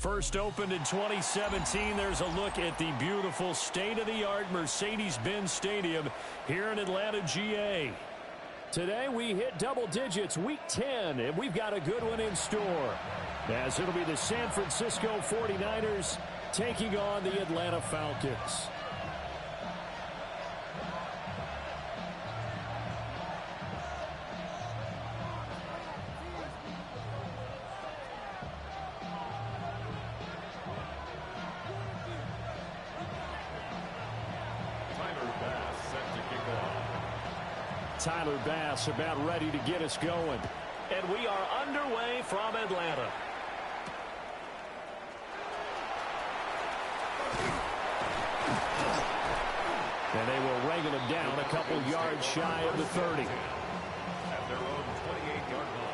First opened in 2017, there's a look at the beautiful state-of-the-art Mercedes-Benz Stadium here in Atlanta, GA. Today we hit double digits, week 10, and we've got a good one in store, as it'll be the San Francisco 49ers taking on the Atlanta Falcons. Tyler Bass about ready to get us going. And we are underway from Atlanta. And they will wrangle him down a couple yards shy of the 30. At their own 28-yard line.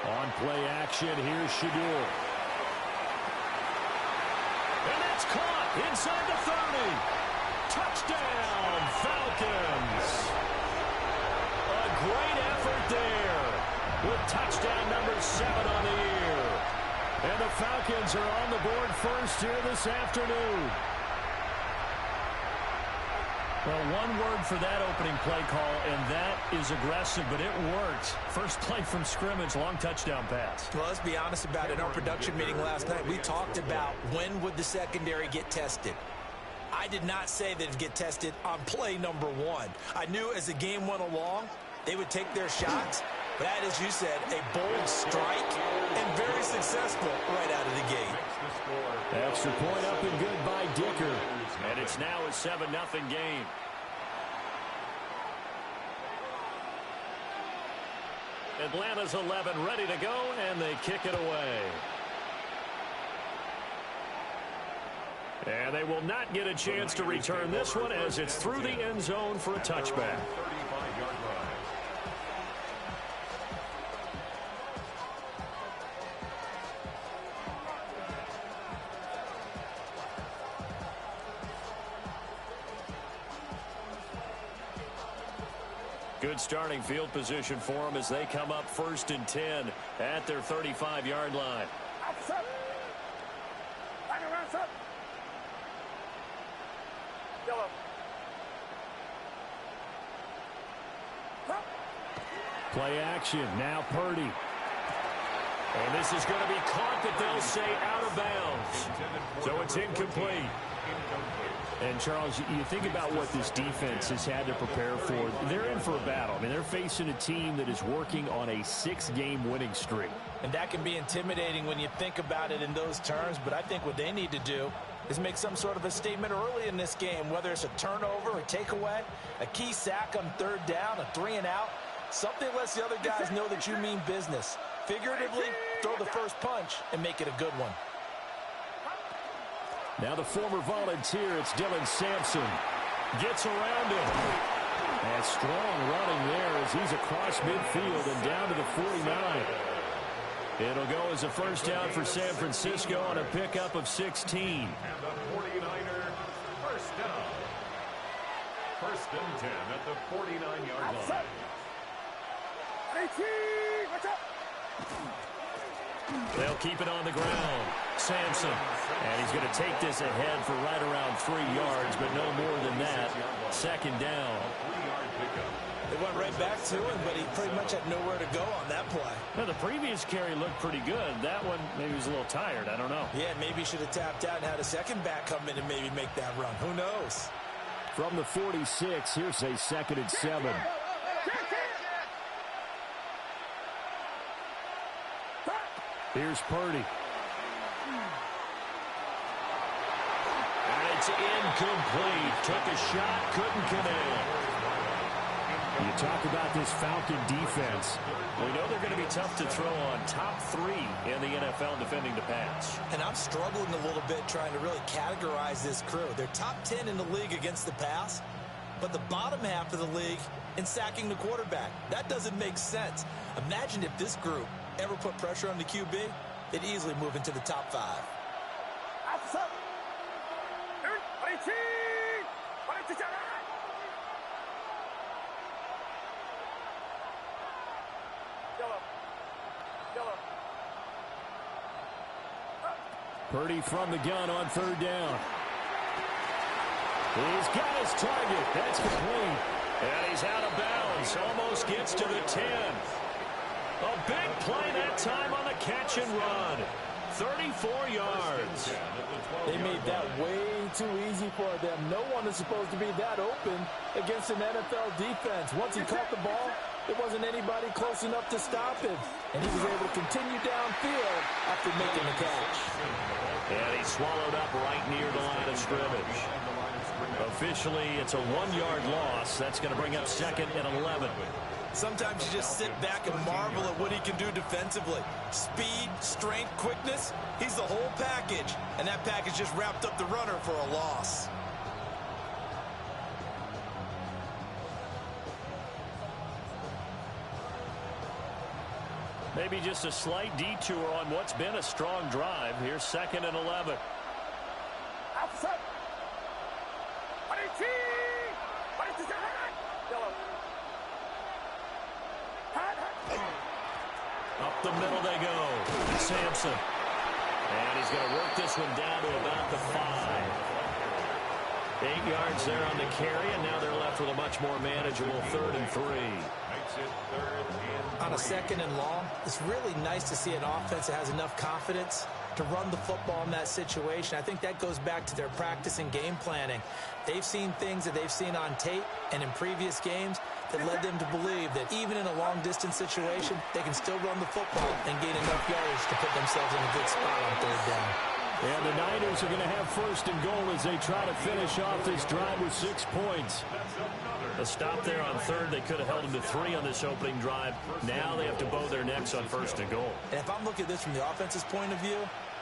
On play action, here's Shadur. And it's caught inside the 30. Touchdown, Falcons. A great effort there with touchdown number 7 on the year. And the Falcons are on the board first here this afternoon. Well, one word for that opening play call, and that is aggressive, but it worked. First play from scrimmage, long touchdown pass. Well, let's be honest about it. In our production meeting last night, we talked about when would the secondary get tested. I did not say that it'd get tested on play number 1. I knew as the game went along, they would take their shots. But that, as you said, a bold strike and very successful right out of the gate. Extra point up and good by Dicker. And it's now a 7-0 game. Atlanta's 11 ready to go, and they kick it away. And they will not get a chance to return this one as it's through the end zone for a touchback. 35-yard line. Good starting field position for them as they come up 1st and 10 at their 35-yard line. Play action, now Purdy. And this is going to be caught, but they'll say out of bounds. So it's incomplete. And, Charles, you think about what this defense has had to prepare for. They're in for a battle. I mean, they're facing a team that is working on a 6-game winning streak. And that can be intimidating when you think about it in those terms. But I think what they need to do is make some sort of a statement early in this game, whether it's a turnover, a takeaway, a key sack on 3rd down, a 3-and-out. Something lets the other guys know that you mean business. Figuratively, throw the first punch and make it a good one. Now the former Volunteer, it's Dylan Sampson. Gets around him. And strong running there as he's across midfield and down to the 49. It'll go as a first down for San Francisco on a pickup of 16. And the 49er first down. 1st and 10 at the 49-yard line. They'll keep it on the ground. Sampson. And he's going to take this ahead for right around 3 yards, but no more than that. 2nd down. They went right back to him, but he pretty much had nowhere to go on that play. Now, the previous carry looked pretty good. That one, maybe he was a little tired. I don't know. Yeah, maybe he should have tapped out and had a second back come in and maybe make that run. Who knows? From the 46, here's a 2nd and 7. Here's Purdy. And it's incomplete. Took a shot, couldn't connect. You talk about this Falcon defense. We know they're going to be tough to throw on. Top 3 in the NFL defending the pass. And I'm struggling a little bit trying to really categorize this crew. They're top 10 in the league against the pass. but the bottom half of the league in sacking the quarterback. That doesn't make sense. Imagine if this group ever put pressure on the QB, they'd easily move into the top 5. Purdy from the gun on 3rd down. He's got his target. That's complete. And he's out of bounds. Almost gets to the 10. A big play that time on the catch and run. 34 yards. They made that way too easy for them. No one is supposed to be that open against an NFL defense. Once he caught the ball, there wasn't anybody close enough to stop him. And he was able to continue downfield after making the catch. And he swallowed up right near the line of scrimmage. Officially, it's a 1-yard loss. That's going to bring up 2nd and 11. Sometimes you just sit back and marvel at what he can do defensively. Speed, strength, quickness, he's the whole package. And that package just wrapped up the runner for a loss. Maybe just a slight detour on what's been a strong drive. Here's 2nd and 11. Up the middle they go. Sampson. And he's going to work this one down to about the 5. 8 yards there on the carry, and now they're left with a much more manageable 3rd and 3. On a 2nd and long, it's really nice to see an offense that has enough confidence to run the football in that situation. I think that goes back to their practice and game planning. They've seen things that they've seen on tape and in previous games that led them to believe that even in a long-distance situation, they can still run the football and gain enough yardage to put themselves in a good spot on 3rd down. And the Niners are going to have 1st and goal as they try to finish off this drive with 6 points. A stop there on 3rd. They could have held them to 3 on this opening drive. Now they have to bow their necks on 1st and goal. And if I'm looking at this from the offense's point of view,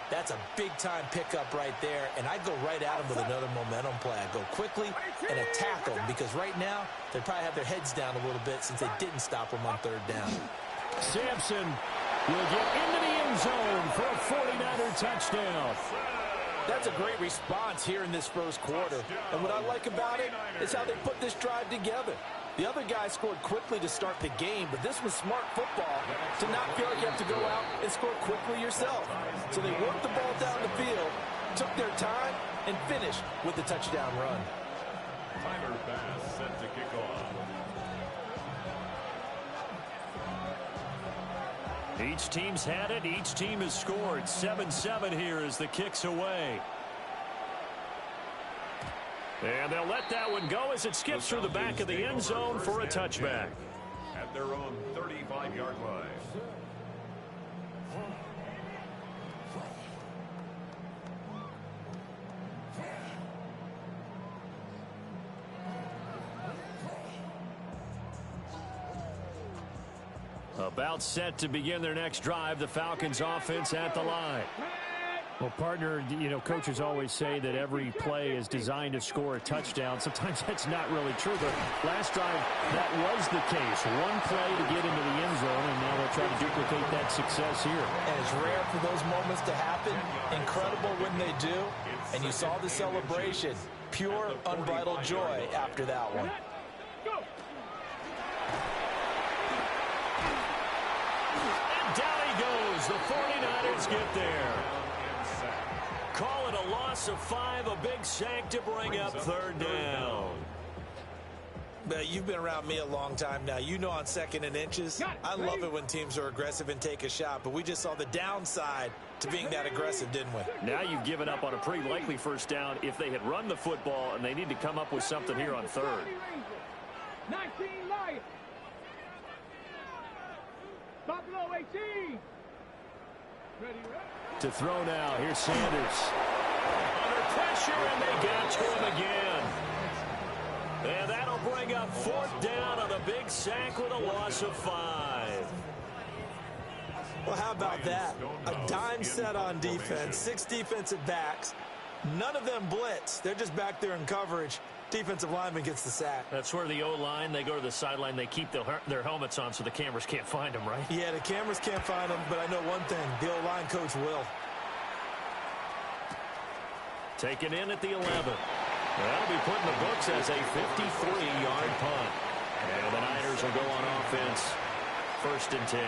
that's a big-time pickup right there. And I'd go right at them with another momentum play. I'd go quickly and attack them because right now they probably have their heads down a little bit since they didn't stop them on 3rd down. Sampson will get into the end zone for a 49er touchdown. That's a great response here in this first quarter. And what I like about it is how they put this drive together. The other guy scored quickly to start the game, but this was smart football to not feel like you have to go out and score quickly yourself. So they worked the ball down the field, took their time, and finished with the touchdown run. Tyler Bass set to kick off. Each team's had it. Each team has scored. 7-7 here as the kick's away. And they'll let that one go as it skips through the back of the end zone for a touchback. At their own 35-yard line. About set to begin their next drive, the Falcons offense at the line. Well, partner, you know, coaches always say that every play is designed to score a touchdown. Sometimes that's not really true, but last drive, that was the case. One play to get into the end zone, and now they'll try to duplicate that success here. And it's rare for those moments to happen. Incredible when they do. And you saw the celebration. Pure, unbridled joy after that one. And down he goes. The 49ers get there. Call it a loss of 5, a big sack to bring up 3rd down. You've been around me a long time now. You know on 2nd and inches, I love it when teams are aggressive and take a shot, but we just saw the downside to being that aggressive, didn't we? Now you've given up on a pretty likely 1st down if they had run the football, and they need to come up with something here on 3rd. 19 Lions. Buffalo 18. Ready. To throw now. Here's Sanders. Under pressure, and they got to him again. And that'll bring up 4th down on a big sack with a loss of 5. Well, how about that? A dime set on defense, 6 defensive backs, None of them blitz. They're just back there in coverage. Defensive lineman gets the sack. That's where the O-line, they go to the sideline, they keep their helmets on so the cameras can't find them, right? Yeah, the cameras can't find them, but I know one thing. The O-line coach will. Taken in at the 11. That'll be put in the books as a 53-yard punt. And the Niners will go on offense. 1st and 10.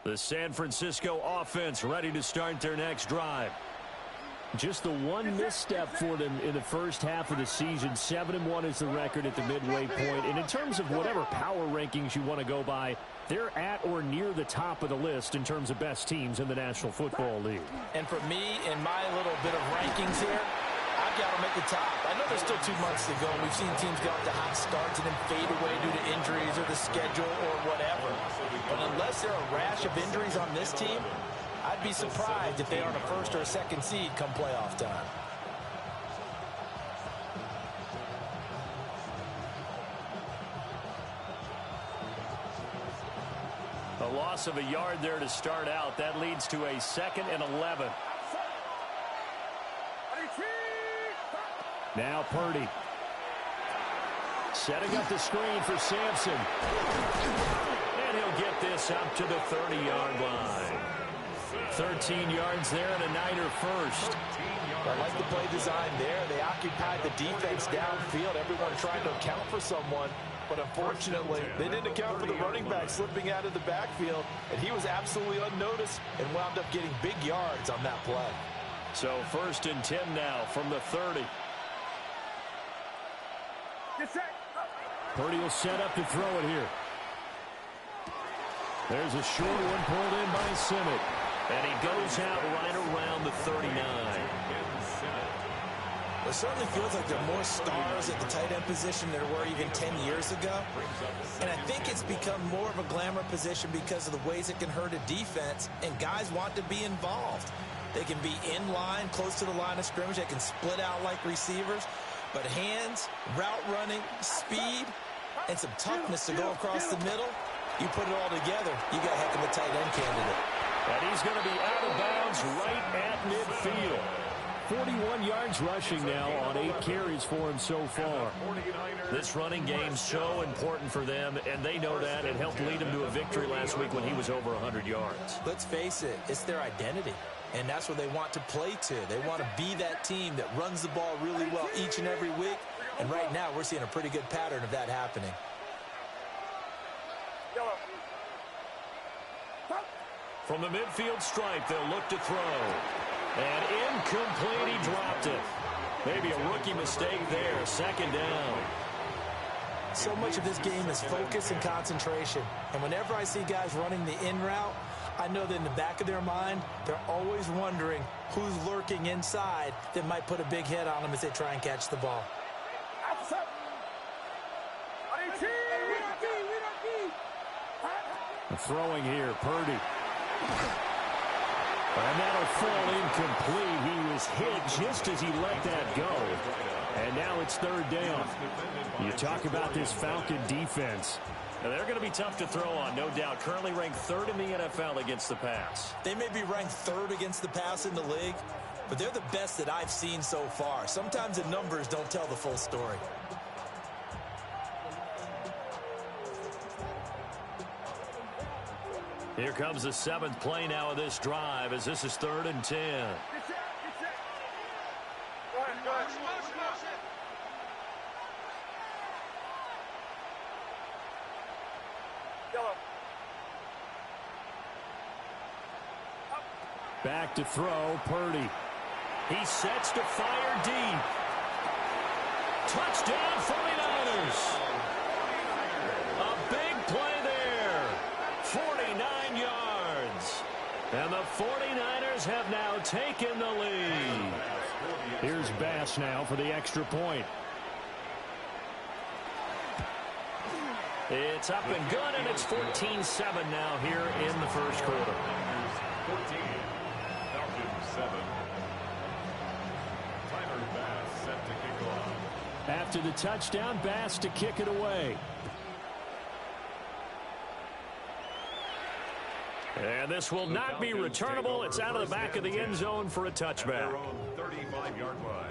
The San Francisco offense ready to start their next drive. Just the one misstep for them in the first half of the season. 7-1 is the record at the midway point. And in terms of whatever power rankings you want to go by, they're at or near the top of the list in terms of best teams in the National Football League. And for me, in my little bit of rankings here, I've got to make the top. I know there's still 2 months to go. We've seen teams get off to hot starts and then fade away due to injuries or the schedule or whatever. But unless there are a rash of injuries on this team, I'd be surprised if they aren't a 1st or a 2nd seed come playoff time. A loss of a yard there to start out. That leads to a 2nd and 11. Now Purdy. Setting up the screen for Sampson. And he'll get this up to the 30-yard line. 13 yards there and a Niner first. I like the play design there. They occupied the defense downfield. Everyone trying to account for someone. But unfortunately, they didn't account for the running back slipping out of the backfield. And he was absolutely unnoticed and wound up getting big yards on that play. So 1st and 10 now from the 30. Purdy will set up to throw it here. There's a short one pulled in by Simic. And he goes out right around the 39. It certainly feels like there are more stars at the tight end position than there were even 10 years ago. And I think it's become more of a glamour position because of the ways it can hurt a defense, and guys want to be involved. They can be in line, close to the line of scrimmage. They can split out like receivers. But hands, route running, speed, and some toughness to go across the middle, you put it all together, you got a heck of a tight end candidate. And he's going to be out of bounds right at midfield. 41 yards rushing now on 8 carries for him so far. This running game so important for them, and they know that. It helped lead him to a victory last week when he was over 100 yards. Let's face it, it's their identity, and that's what they want to play to. They want to be that team that runs the ball really well each and every week, and right now we're seeing a pretty good pattern of that happening. From the midfield stripe, they'll look to throw. And incomplete, he dropped it. Maybe a rookie mistake there, 2nd down. So much of this game is focus and concentration. And whenever I see guys running the in route, I know that in the back of their mind, they're always wondering who's lurking inside that might put a big hit on them as they try and catch the ball. Throwing here, Purdy. And that'll fall incomplete. He was hit just as he let that go. And now it's 3rd down. You talk about this Falcon defense. Now they're going to be tough to throw on, no doubt. Currently ranked 3rd in the NFL against the pass. They may be ranked 3rd against the pass in the league, but they're the best that I've seen so far. Sometimes the numbers don't tell the full story. Here comes the 7th play now of this drive as this is 3rd and 10. Back to throw, Purdy. He sets to fire deep. Touchdown 49ers. A big play there. 49 yards. And the 49ers have now taken the lead. Here's Bass now for the extra point. It's up and good, and it's 14-7 now here in the first quarter. 14, Falcons 7. Tyler Bass. after the touchdown. Bass to kick it away. And this will not be returnable. It's out of the back of the end zone for a touchback. 35-yard line.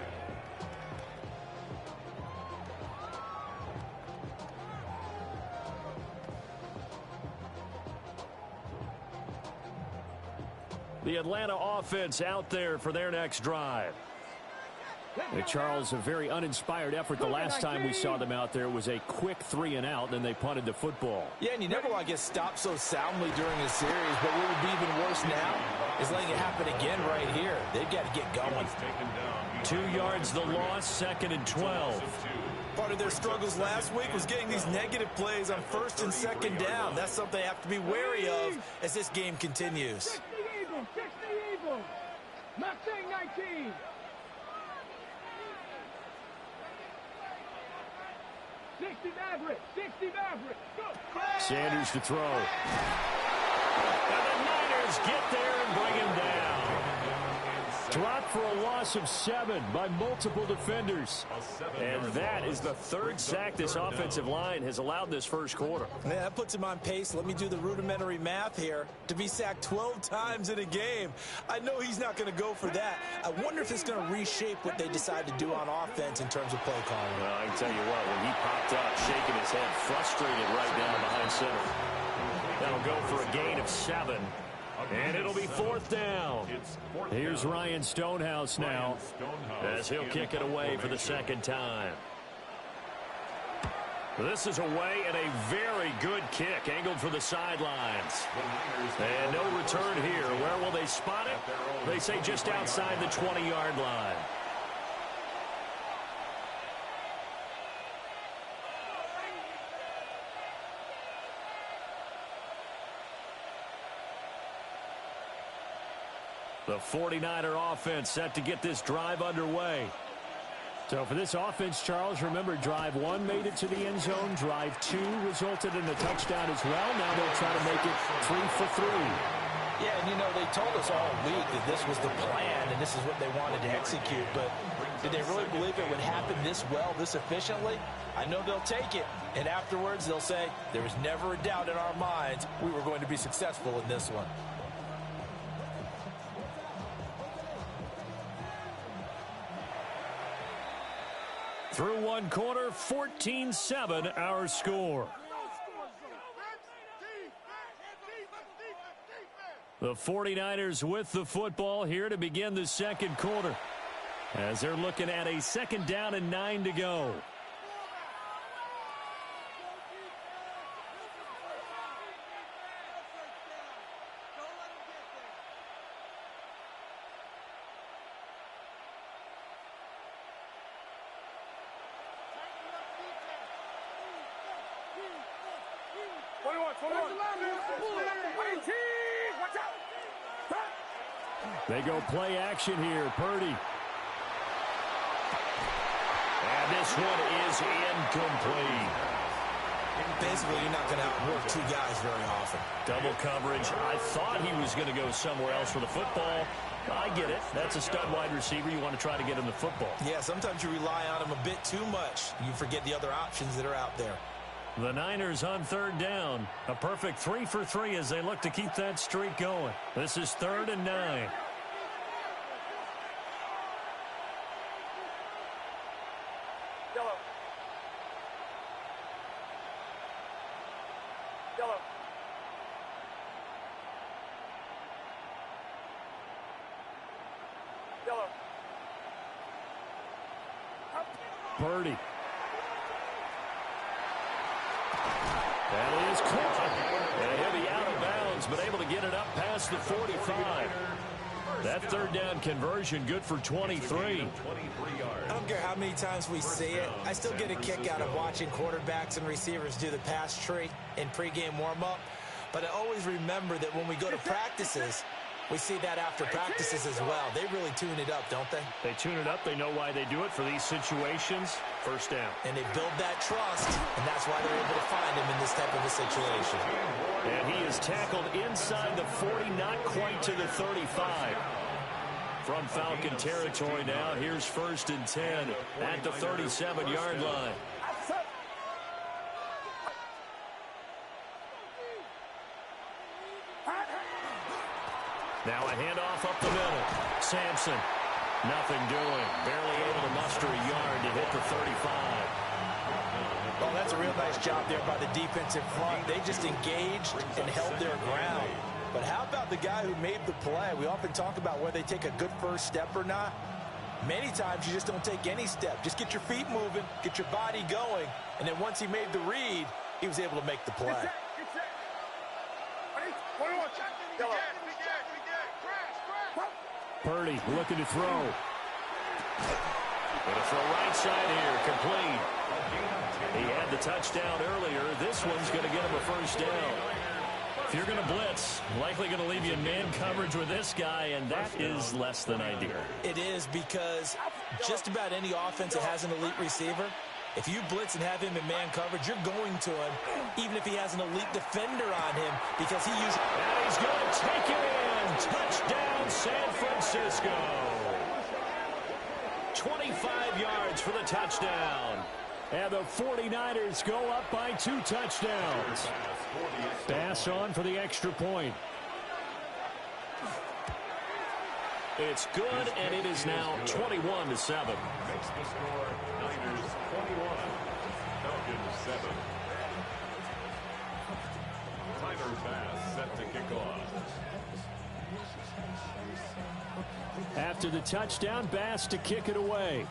The Atlanta offense out there for their next drive. Charles, a very uninspired effort. The last time we saw them out there was a quick 3-and-out, and then they punted the football. Yeah, and you never want to get stopped so soundly during a series, but what would be even worse now is letting it happen again right here. They've got to get going. 2 yards the loss, 2nd and 12. Part of their struggles last week was getting these negative plays on 1st and 2nd down. That's something they have to be wary of as this game continues. 60 Eagles. Mustang 19. Go. Sanders to throw. And the Niners get there and bring him down. Dropped for a loss of 7 by multiple defenders. And that is the 3rd sack this offensive line has allowed this first quarter. Yeah, that puts him on pace. Let me do the rudimentary math here. To be sacked 12 times in a game, I know he's not going to go for that. I wonder if it's going to reshape what they decide to do on offense in terms of play calling. Well, I can tell you what, when he popped up, shaking his head, frustrated right down behind center. That'll go for a gain of 7. And it'll be 4th down. Here's Ryan Stonehouse now as he'll kick it away for the 2nd time. This is away and a very good kick angled for the sidelines. And no return here. Where will they spot it? They say just outside the 20-yard line. The 49er offense set to get this drive underway. So for this offense, Charles, remember, drive 1 made it to the end zone. Drive 2 resulted in a touchdown as well. Now they'll try to make it 3 for 3. Yeah, and you know, they told us all week that this was the plan and this is what they wanted to execute. But did they really believe it would happen this well, this efficiently? I know they'll take it. And afterwards, they'll say, there was never a doubt in our minds we were going to be successful in this one. Through 1 quarter, 14-7 our score. The 49ers with the football here to begin the 2nd quarter as they're looking at a 2nd down and 9 to go. They go play action here. Purdy. And this one is incomplete. Basically, you're not going to outwork 2 guys very often. Double coverage. I thought he was going to go somewhere else for the football. I get it. That's a stud wide receiver. You want to try to get him the football. Yeah, sometimes you rely on him a bit too much. You forget the other options that are out there. The Niners on 3rd down. A perfect 3 for 3 as they look to keep that streak going. This is 3rd and 9. Purdy. That is caught. And he'll be out of bounds, but able to get it up past the 45. That 3rd down conversion good for 23. I don't care how many times we see it. I still get a kick out of watching quarterbacks and receivers do the pass tree in pregame warm-up. But I always remember that when we go to practices, we see that after practices as well. They really tune it up, don't they? They tune it up. They know why they do it for these situations. 1st down. And they build that trust, and that's why they're able to find him in this type of a situation. And he is tackled inside the 40, not quite to the 35. From Falcon territory now, here's 1st and 10 at the 37-yard line. Now a handoff up the middle. Sampson, nothing doing. Barely able to muster a yard to hit the 35. Well, that's a real nice job there by the defensive front. They just engaged and held their ground. But how about the guy who made the play? We often talk about whether they take a good first step or not. Many times you just don't take any step. Just get your feet moving, get your body going, and then once he made the read, he was able to make the play. Purdy looking to throw. Going to throw right side here, complete. He had the touchdown earlier. This one's going to get him a first down. If you're going to blitz, likely going to leave you in man coverage with this guy, and that is less than ideal. It is, because just about any offense that has an elite receiver, if you blitz and have him in man coverage, you're going to him, even if he has an elite defender on him, because he uses... And he's going to take it in. Touchdown, San Francisco. 25 yards for the touchdown. And the 49ers go up by 2 touchdowns. Pass on for the extra point. It's good, and it is now 21-7. Makes the score Niners 21, Falcons 7. Tyler Bass set to kick off. After the touchdown, Bass to kick it away.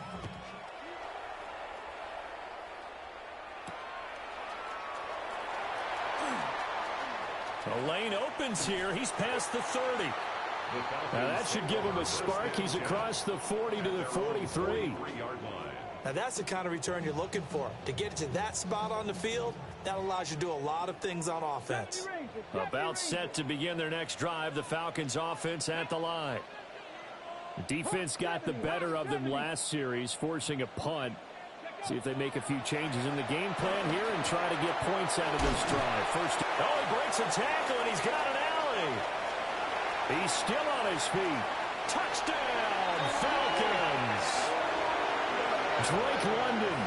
The lane opens here. He's past the 30. Now that should give him a spark. He's across the 40 to the 43. Now that's the kind of return you're looking for. To get to that spot on the field, that allows you to do a lot of things on offense. About set to begin their next drive. The Falcons offense at the line. The defense got the better of them last series, forcing a punt. See if they make a few changes in the game plan here and try to get points out of this drive. First, he breaks a tackle, and he's got an alley. He's still on his feet. Touchdown, Falcons. Drake London,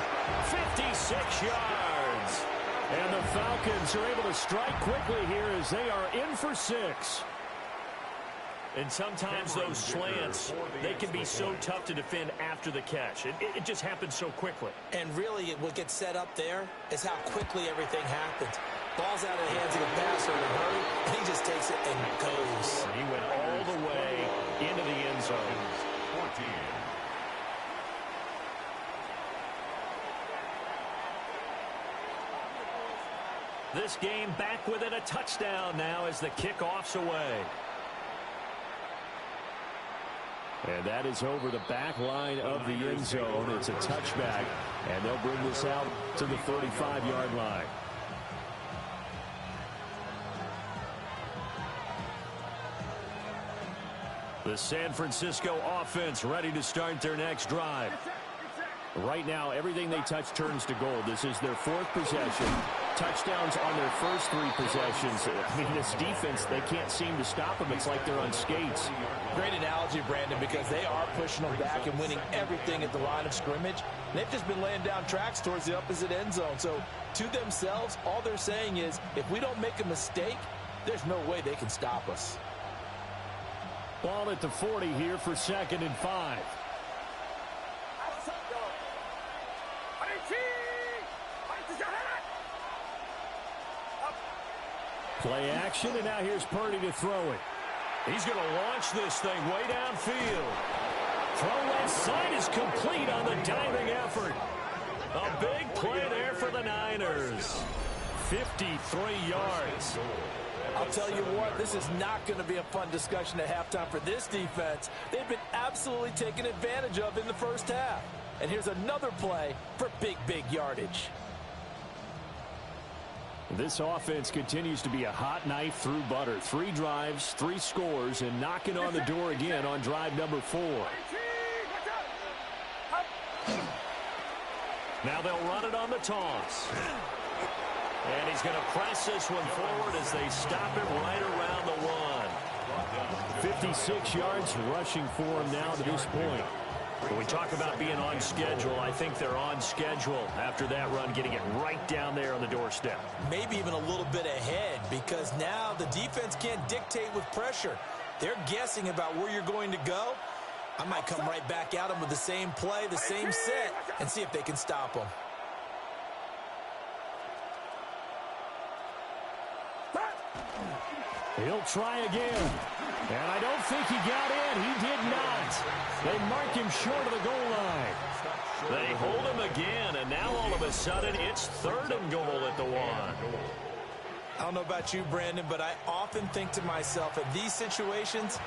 56 yards. And the Falcons are able to strike quickly here as they are in for 6. And sometimes those slants, they can be so tough to defend after the catch. It just happens so quickly. And really, what gets set up there is how quickly everything happens. Ball's out of the hands of the passer in a hurry, and he just takes it and goes. He went all the way into the end zone. 14. This game back within a touchdown now as the kickoff's away. And that is over the back line of the end zone. It's a touchback, and they'll bring this out to the 35-yard line. The San Francisco offense ready to start their next drive. Right now, everything they touch turns to gold. This is their 4th possession. Touchdowns on their first 3 possessions. I mean, this defense, they can't seem to stop them. It's like they're on skates. Great analogy, Brandon, because they are pushing them back and winning everything at the line of scrimmage. They've just been laying down tracks towards the opposite end zone. So, to themselves, all they're saying is, if we don't make a mistake, there's no way they can stop us. Ball at the 40 here for 2nd and 5. Play action, and now here's Purdy to throw it. He's going to launch this thing way downfield. Throw left side is complete on the diving effort. A big play there for the Niners. 53 yards. I'll tell you what, this is not going to be a fun discussion at halftime for this defense. They've been absolutely taken advantage of in the first half. And here's another play for big yardage. This offense continues to be a hot knife through butter. 3 drives, 3 scores, and knocking on the door again on drive number 4. Now they'll run it on the toss. And he's going to press this one forward as they stop it right around the 1. 56 yards rushing for him now to this point. When we talk about being on schedule, I think they're on schedule after that run, getting it right down there on the doorstep. Maybe even a little bit ahead, because now the defense can't dictate with pressure. They're guessing about where you're going to go. I might come right back at them with the same play, the same set, and see if they can stop them. He'll try again. And I don't think he got in. He did not. They mark him short of the goal line. They hold him again, and now all of a sudden it's 3rd and goal at the 1. I don't know about you, Brandon, but I often think to myself, in these situations,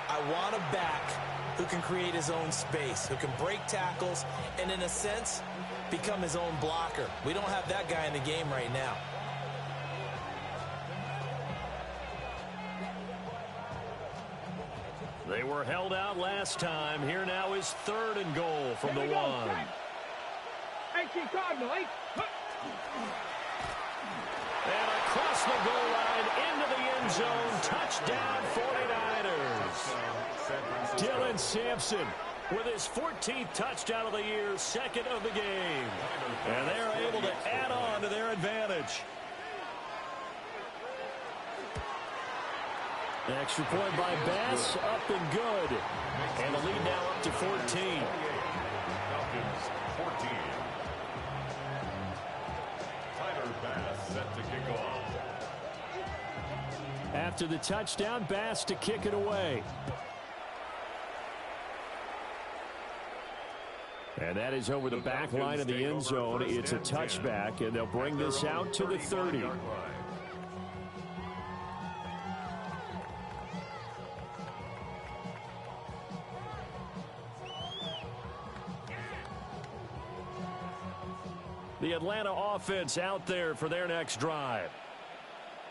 I want a back who can create his own space, who can break tackles, and in a sense, become his own blocker. We don't have that guy in the game right now. They were held out last time. Here now is 3rd and goal from the 1. 18 Cardinal, 8. And across the goal line into the end zone. Touchdown 49ers. Dylan Sampson with his 14th touchdown of the year, 2nd of the game. And they're able to add on to their advantage. Extra point by Bass, up and good. And the lead now up to 14. Falcons 14. Tyler Bass set to kick off. After the touchdown, Bass to kick it away. And that is over the back line of the end zone. It's a touchback, and they'll bring this out to the 30. The Atlanta offense out there for their next drive.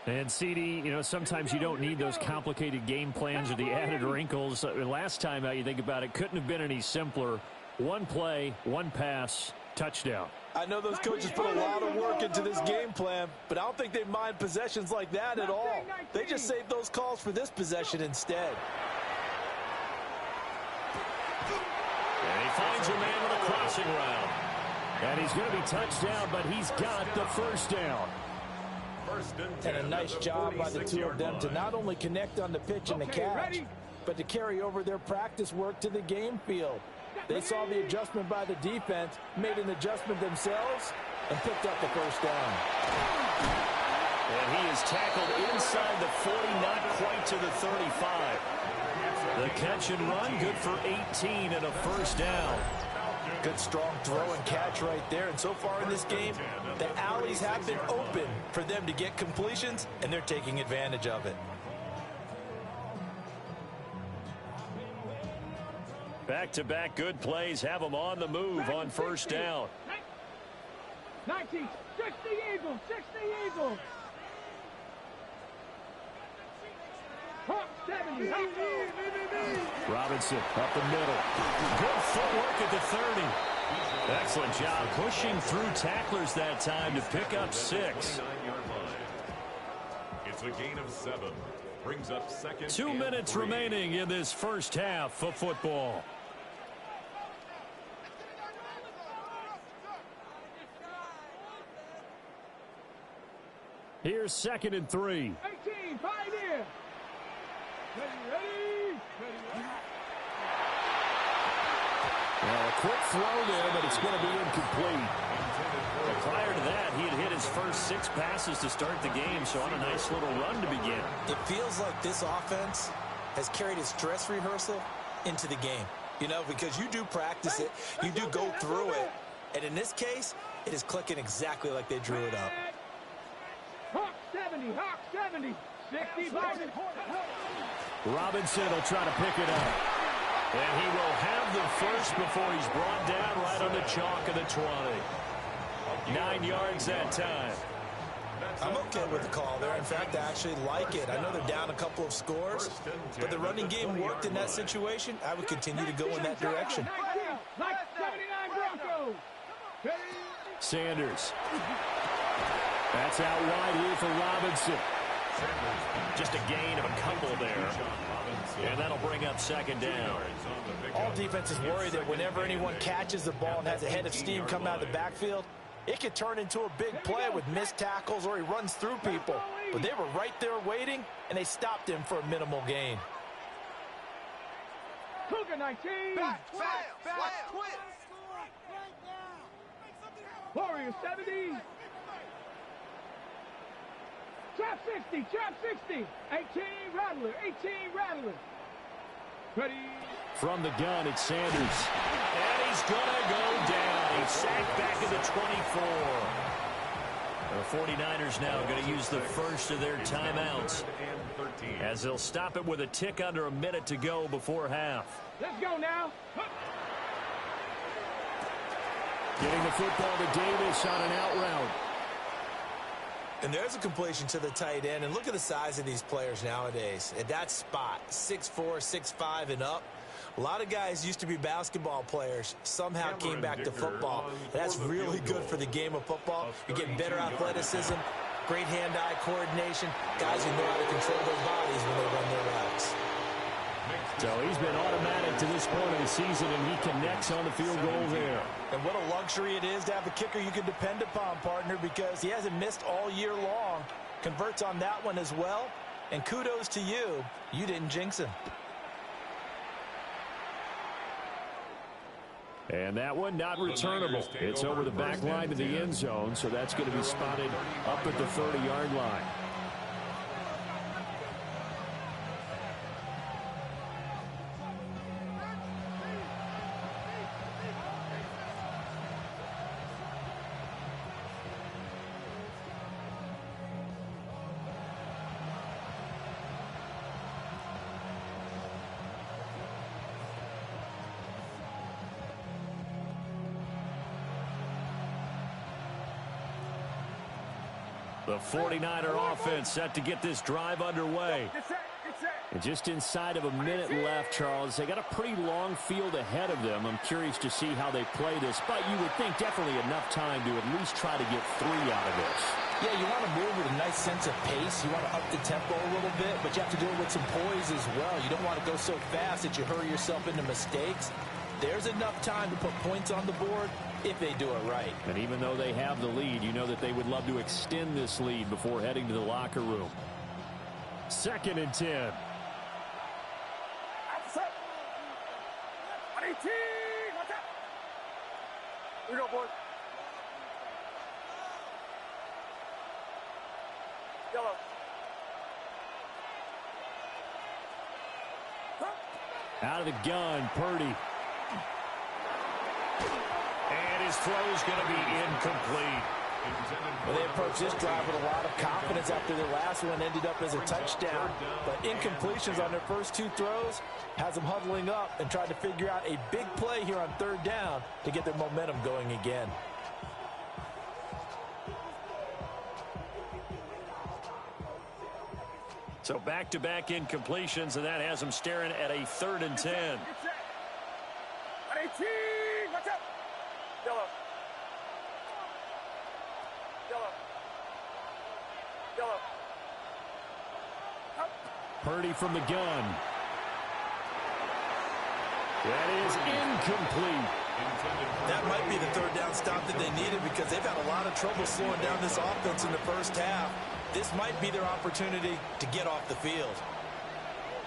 And CD, you know, sometimes you don't need those complicated game plans or the added wrinkles. Last time out, you think about it, couldn't have been any simpler. One play, one pass, touchdown. I know those coaches put a lot of work into this game plan, but I don't think they mind possessions like that at all. They just saved those calls for this possession instead. And he finds a man with a crossing route. And he's going to be touched down, but he's got the first down. And a nice job by the two of them to not only connect on the pitch and the catch, but to carry over their practice work to the game field. They saw the adjustment by the defense, made an adjustment themselves, and picked up the first down. And he is tackled inside the 40, not quite to the 35. The catch and run, good for 18 and a first down. Good strong throw and catch right there. And so far in this game, the alleys have been open for them to get completions, and they're taking advantage of it. Back-to-back good plays have them on the move on first down. 19, 60 Eagles, 60 Eagles. Hawk 70, Robinson up the middle. Good footwork at the 30. Excellent job pushing through tacklers that time to pick up 6. It's a gain of 7. Brings up 2nd. 2 minutes 3. remaining in this first half of football. Here's 2nd and 3. 18, Pioneer. Ready. Well, a quick throw there, but it's going to be incomplete. But prior to that, he had hit his first 6 passes to start the game, so on a nice little run to begin. It feels like this offense has carried its dress rehearsal into the game. You know, because you do practice it, you do go through it, and in this case, it is clicking exactly like they drew it up. Hawk 70, 65. Robinson will try to pick it up. And he will have the first before he's brought down right on the chalk of the 20. 9 yards that time. I'm okay with the call there. In fact, I actually like it. I know they're down a couple of scores, but the running game worked in that situation. I would continue to go in that direction. 79 Broncos. Sanders. That's out wide here for Robinson. Just a gain of a couple there. And that'll bring up second down. All defenses worry that whenever anyone catches the ball and has a head of steam come out of the backfield, it could turn into a big play with missed tackles or he runs through people. But they were right there waiting, and they stopped him for a minimal gain. Cougar 19. Quit. Warrior 70. Trap 60. 18 Rattler. Ready. From the gun, it's Sanders. And he's going to go down. He's sacked back at the 24. The 49ers now going to use the first of their timeouts, as they'll stop it with a tick under a minute to go before half. Let's go now. Getting the football to Davis on an out route. And there's a completion to the tight end. And look at the size of these players nowadays. At that spot, 6'4", 6'5", and up. A lot of guys used to be basketball players, somehow came back to football. That's really good for the game of football. You're getting better athleticism, great hand-eye coordination, guys who know how to control their bodies when they run their routes. So he's been automatic to this point of the season, and he connects on the field goal there. And what a luxury it is to have a kicker you can depend upon, partner, because he hasn't missed all year long. Converts on that one as well. And kudos to you. You didn't jinx him. And that one not returnable. It's over the back line to the end zone, so that's going to be spotted up at the 30-yard line. The 49er offense set to get this drive underway. And just inside of a minute left, Charles. They got a pretty long field ahead of them. I'm curious to see how they play this, but you would think definitely enough time to at least try to get 3 out of this. Yeah, you want to move with a nice sense of pace. You want to up the tempo a little bit, but you have to do it with some poise as well. You don't want to go so fast that you hurry yourself into mistakes. There's enough time to put points on the board if they do it right. And even though they have the lead, you know that they would love to extend this lead before heading to the locker room. 2nd and 10. Here we go, boys. Yellow. Out of the gun, Purdy. And his throw is going to be incomplete. Well, they approached this drive with a lot of confidence after their last one ended up as a touchdown. But incompletions on their first 2 throws has them huddling up and trying to figure out a big play here on 3rd down to get their momentum going again. So back-to-back incompletions, and that has them staring at a 3rd and 10. Watch out. Yellow. Purdy from the gun. That is incomplete. That might be the 3rd down stop that they needed because they've had a lot of trouble slowing down this offense in the first half. This might be their opportunity to get off the field.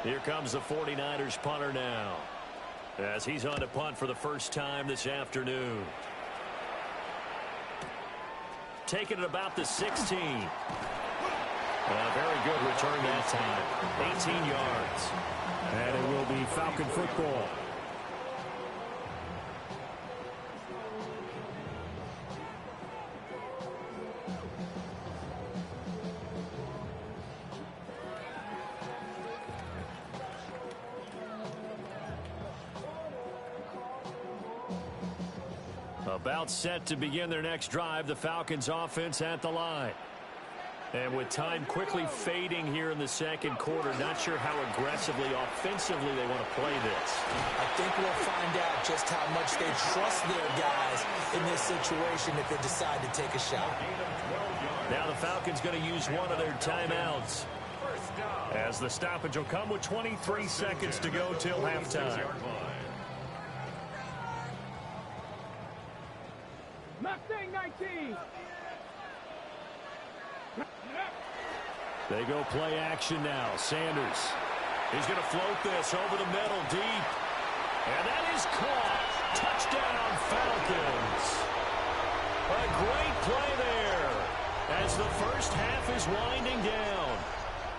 Here comes the 49ers punter now, as he's on to punt for the first time this afternoon. Taking it about the 16. A very good return that time. 18 yards. And it will be Falcon football. About set to begin their next drive, the Falcons offense at the line. And with time quickly fading here in the 2nd quarter, not sure how aggressively, offensively they want to play this. I think we'll find out just how much they trust their guys in this situation if they decide to take a shot. Now the Falcons going to use one of their timeouts. as the stoppage will come with 23 seconds to go till halftime. Mustang 19. They go play action now. Sanders. He's going to float this over the middle deep. And that is caught. Touchdown, Falcons. A great play there as the first half is winding down.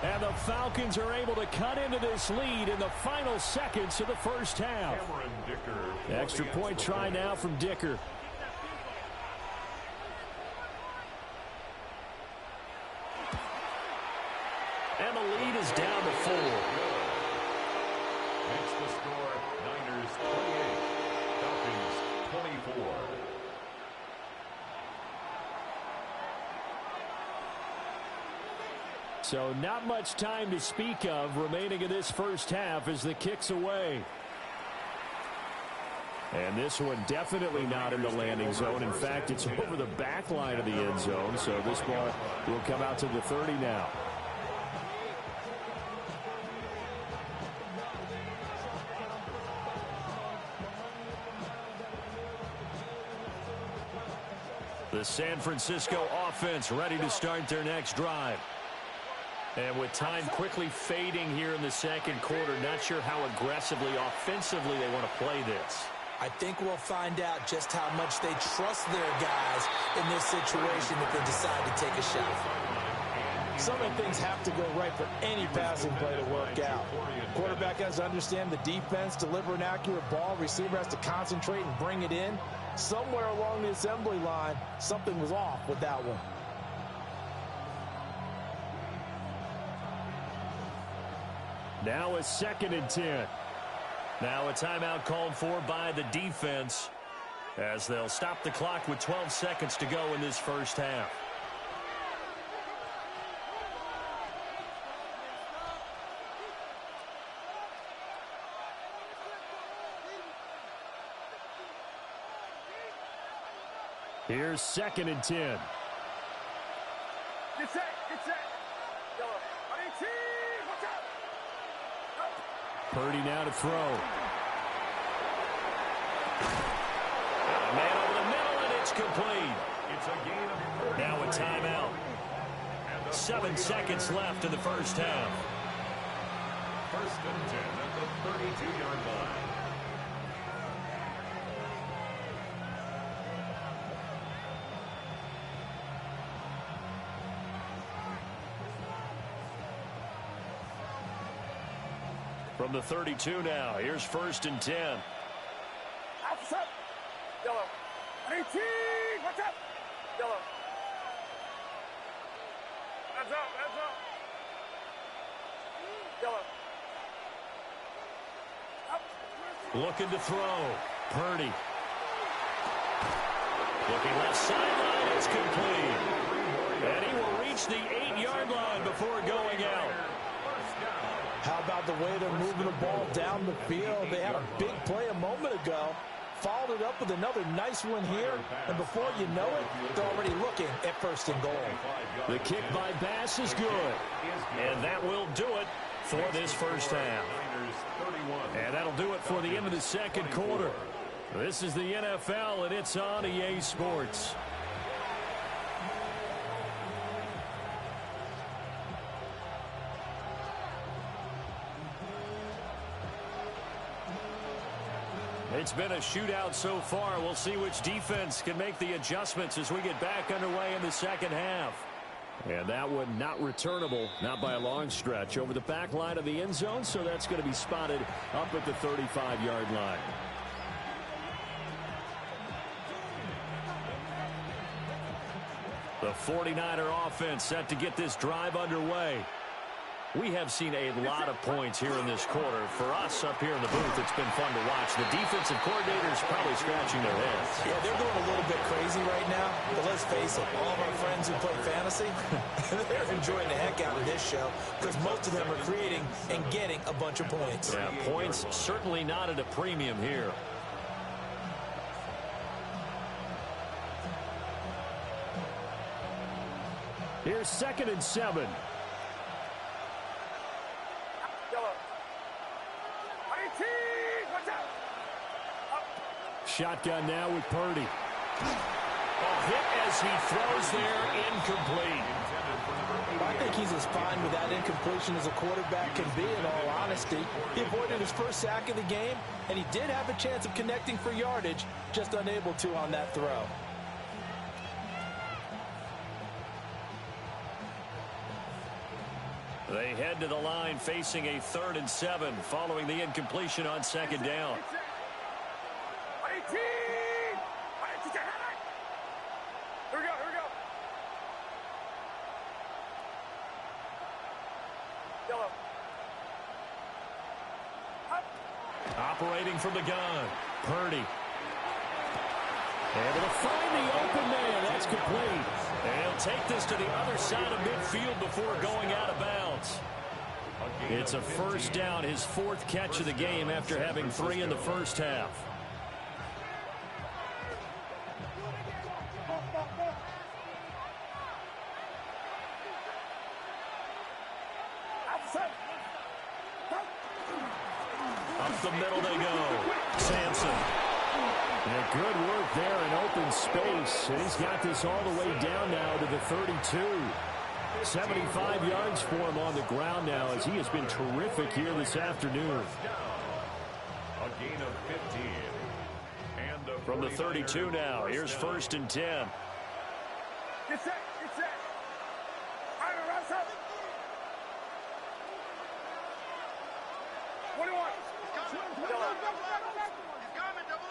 And the Falcons are able to cut into this lead in the final seconds of the first half. Extra point try now from Dicker. And the lead is down to 4. Makes the score Niners 28, Falcons 24. So not much time to speak of remaining in this first half as the kick's away. And this one definitely not in the landing zone. In fact, it's over the back line of the end zone. So this ball will come out to the 30 now. The San Francisco offense ready to start their next drive. And with time quickly fading here in the second quarter, not sure how aggressively, offensively they want to play this. I think we'll find out just how much they trust their guys in this situation if they decide to take a shot. So many things have to go right for any passing play to work out. Quarterback has to understand the defense, deliver an accurate ball. Receiver has to concentrate and bring it in. Somewhere along the assembly line, something was off with that one. Now a 2nd and 10. Now a timeout called for by the defense as they'll stop the clock with 12 seconds to go in this first half. Here's 2nd and 10. Get set, get set. Yellow. 18, watch out. Purdy now to throw. A man over the middle, and it's complete. It's a gain of 30. Now a timeout. 7 seconds left in the first half. 1st and 10 at the 32-yard line. From the 32 now, here's 1st and 10. Outside. Yellow. 18, watch out. Yellow. Hands up, hands up. Yellow. Up. Looking to throw. Purdy. Looking left sideline. It's complete. And he will reach the 8-yard line before going out. How about the way they're moving the ball down the field? They had a big play a moment ago. Followed it up with another nice one here. And before you know it, they're already looking at 1st and goal. The kick by Bass is good. And that will do it for this first half. And that'll do it for the end of the second quarter. This is the NFL, and it's on EA Sports. It's been a shootout so far. We'll see which defense can make the adjustments as we get back underway in the second half. And that one not returnable, not by a long stretch, over the back line of the end zone, so that's going to be spotted up at the 35-yard line. The 49er offense set to get this drive underway. We have seen a lot of points here in this quarter. For us up here in the booth, it's been fun to watch. The defensive coordinators probably scratching their heads. Yeah, they're going a little bit crazy right now. But let's face it, all of our friends who play fantasy, they're enjoying the heck out of this show because most of them are creating and getting a bunch of points. Yeah, points certainly not at a premium here. Here's 2nd and 7. shotgun now with Purdy. Hit as he throws there, incomplete. I think he's as fine with that incompletion as a quarterback can be, in all honesty. He avoided his first sack of the game, and he did have a chance of connecting for yardage, just unable to on that throw. They head to the line facing a 3rd and 7 following the incompletion on 2nd down. 18! Here we go, here we go. Yellow. Up. Operating from the gun, Purdy. Able to find the open man. That's complete. And he'll take this to the other side of midfield before going out of bounds. It's a 1st down, his 4th catch of the game after having 3 in the first half. Up the middle they go. Sampson. Yeah, good work there in open space. And he's got this all the way down now to the 32. 75 yards for him on the ground now as he has been terrific here this afternoon. A gain of 15. And from the 32 now, here's 1st and 10. Get set, get set. All right, round up. 21.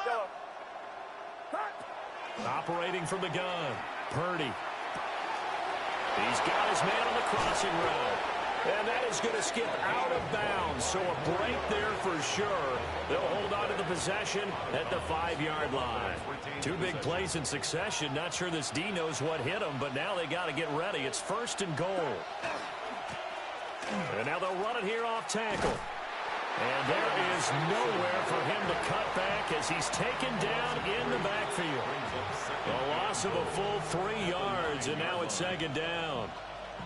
Yellow. Operating from the gun, Purdy. He's got his man on the crossing route. And that is going to skip out of bounds. So a break there for sure. They'll hold on to the possession at the 5-yard line. 2 big plays in succession. Not sure this D knows what hit him, but now they got to get ready. It's 1st and goal. And now they'll run it here off tackle. And there is nowhere for him to cut back as he's taken down in the backfield. A loss of a full 3 yards, and now it's 2nd down.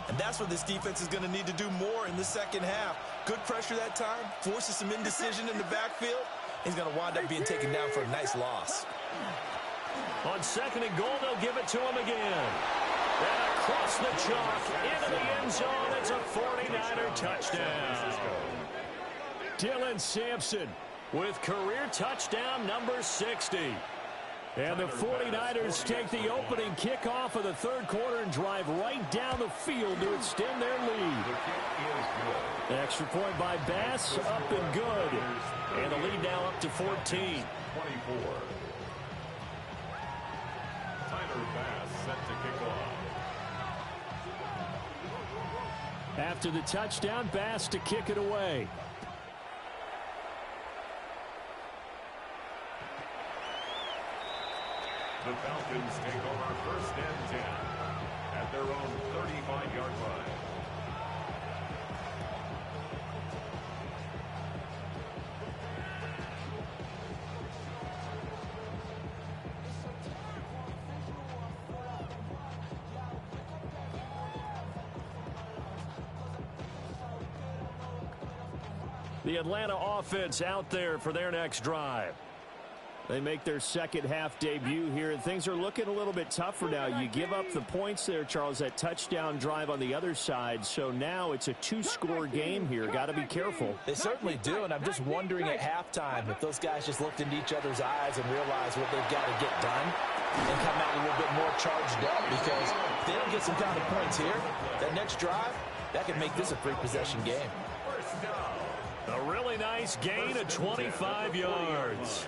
And that's what this defense is going to need to do more in the second half. Good pressure that time, forces some indecision in the backfield. He's going to wind up being taken down for a nice loss. On 2nd and goal, they'll give it to him again. And across the chalk, into the end zone, it's a 49er touchdown. Dylan Sampson with career touchdown number 60. And the 49ers take the opening kickoff of the 3rd quarter and drive right down the field to extend their lead. Extra point by Bass, up and good. And the lead now up to 14. 24. Tyler Bass set to kick off. After the touchdown, Bass to kick it away. The Falcons take over 1st and 10 at their own 35-yard line. The Atlanta offense out there for their next drive. They make their second half debut here, and things are looking a little bit tougher now. You give up the points there, Charles, that touchdown drive on the other side. So now it's a 2-score game here. Got to be careful. They certainly do, and I'm just wondering at halftime if those guys just looked into each other's eyes and realized what they've got to get done and come out a little bit more charged up, because if they don't get some kind of points here, that next drive, that could make this a 3-possession game. A really nice gain of 25 yards.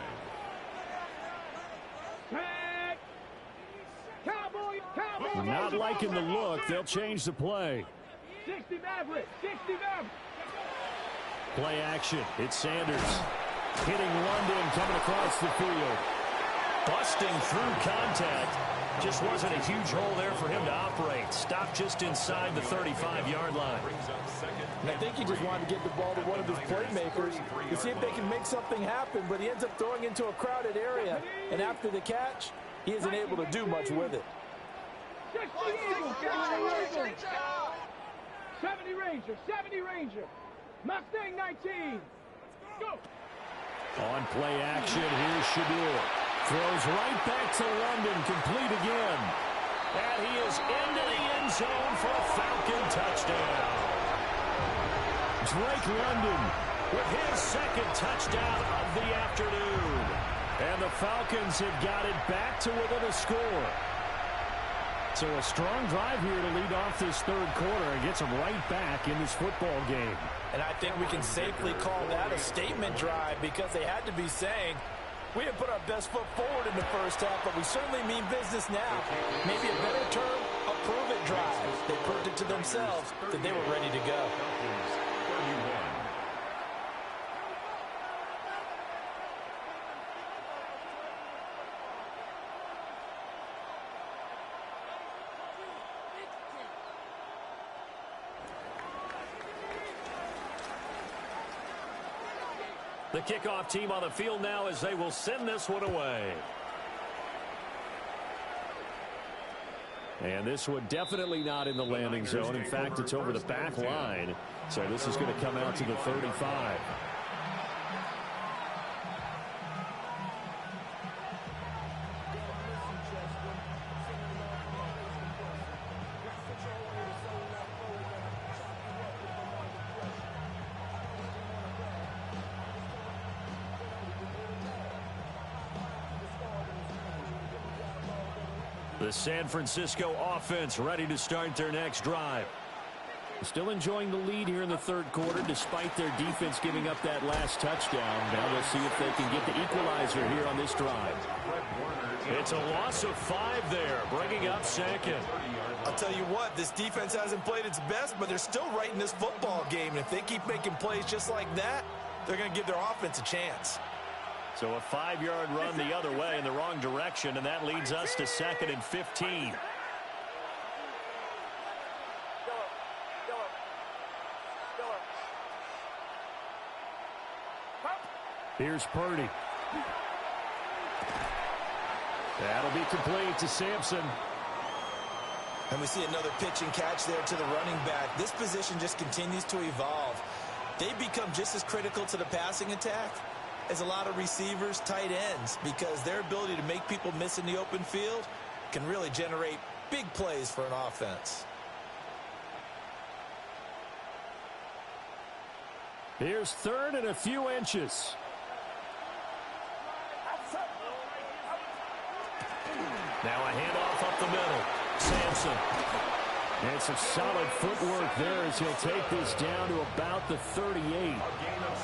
Not liking the look. They'll change the play. 60 Maverick, 60 Maverick. Play action. It's Sanders hitting London coming across the field. Busting through contact. Just wasn't a huge hole there for him to operate. Stopped just inside the 35-yard line. And I think he just wanted to get the ball to one of his playmakers to see if they can make something happen, but he ends up throwing into a crowded area. And after the catch, he isn't able to do much with it. 70 Ranger, 70 Ranger. Mustang 19. Go. On play action, here's Shadur. Throws right back to London, complete again. And he is into the end zone for a Falcon touchdown. Drake London with his second touchdown of the afternoon. And the Falcons have got it back to within a score. So a strong drive here to lead off this third quarter and gets them right back in this football game. And I think we can safely call that a statement drive because they had to be saying, we didn't put our best foot forward in the first half, but we certainly mean business now. Maybe a better term, a prove-it drive. They proved it to themselves that they were ready to go. The kickoff team on the field now as they will send this one away. And this one definitely not in the landing zone. In fact, it's over the back line. So this is going to come out to the 35. The San Francisco offense ready to start their next drive. Still enjoying the lead here in the third quarter despite their defense giving up that last touchdown. Now we'll see if they can get the equalizer here on this drive. It's a loss of 5 there, bringing up second. I'll tell you what, this defense hasn't played its best, but they're still right in this football game. And if they keep making plays just like that, they're going to give their offense a chance. So a 5-yard run the other way in the wrong direction, and that leads us to 2nd and 15. Here's Purdy. That'll be complete to Sampson. And we see another pitch and catch there to the running back. This position just continues to evolve. They become just as critical to the passing attack as a lot of receivers, tight ends, because their ability to make people miss in the open field can really generate big plays for an offense. Here's 3rd and a few inches. Now a handoff up the middle. Sampson. And some solid footwork there as he'll take this down to about the 38.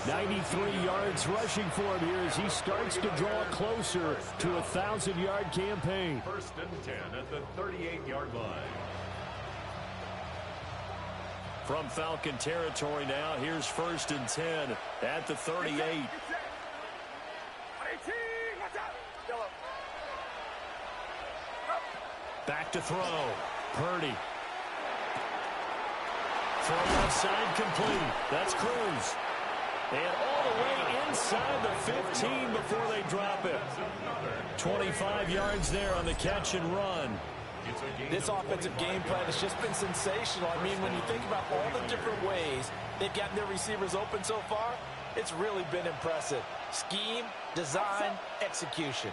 93 yards rushing for him here as he starts to draw closer to a 1,000-yard campaign. 1st and 10 at the 38-yard line. From Falcon territory now, here's 1st and 10 at the 38. Back to throw. Purdy. Throw left side complete. That's Cruz. And all the way inside the 15 before they drop it. 25 yards there on the catch and run. This offensive game plan has just been sensational. I mean, when you think about all the different ways they've gotten their receivers open so far, it's really been impressive. Scheme, design, execution.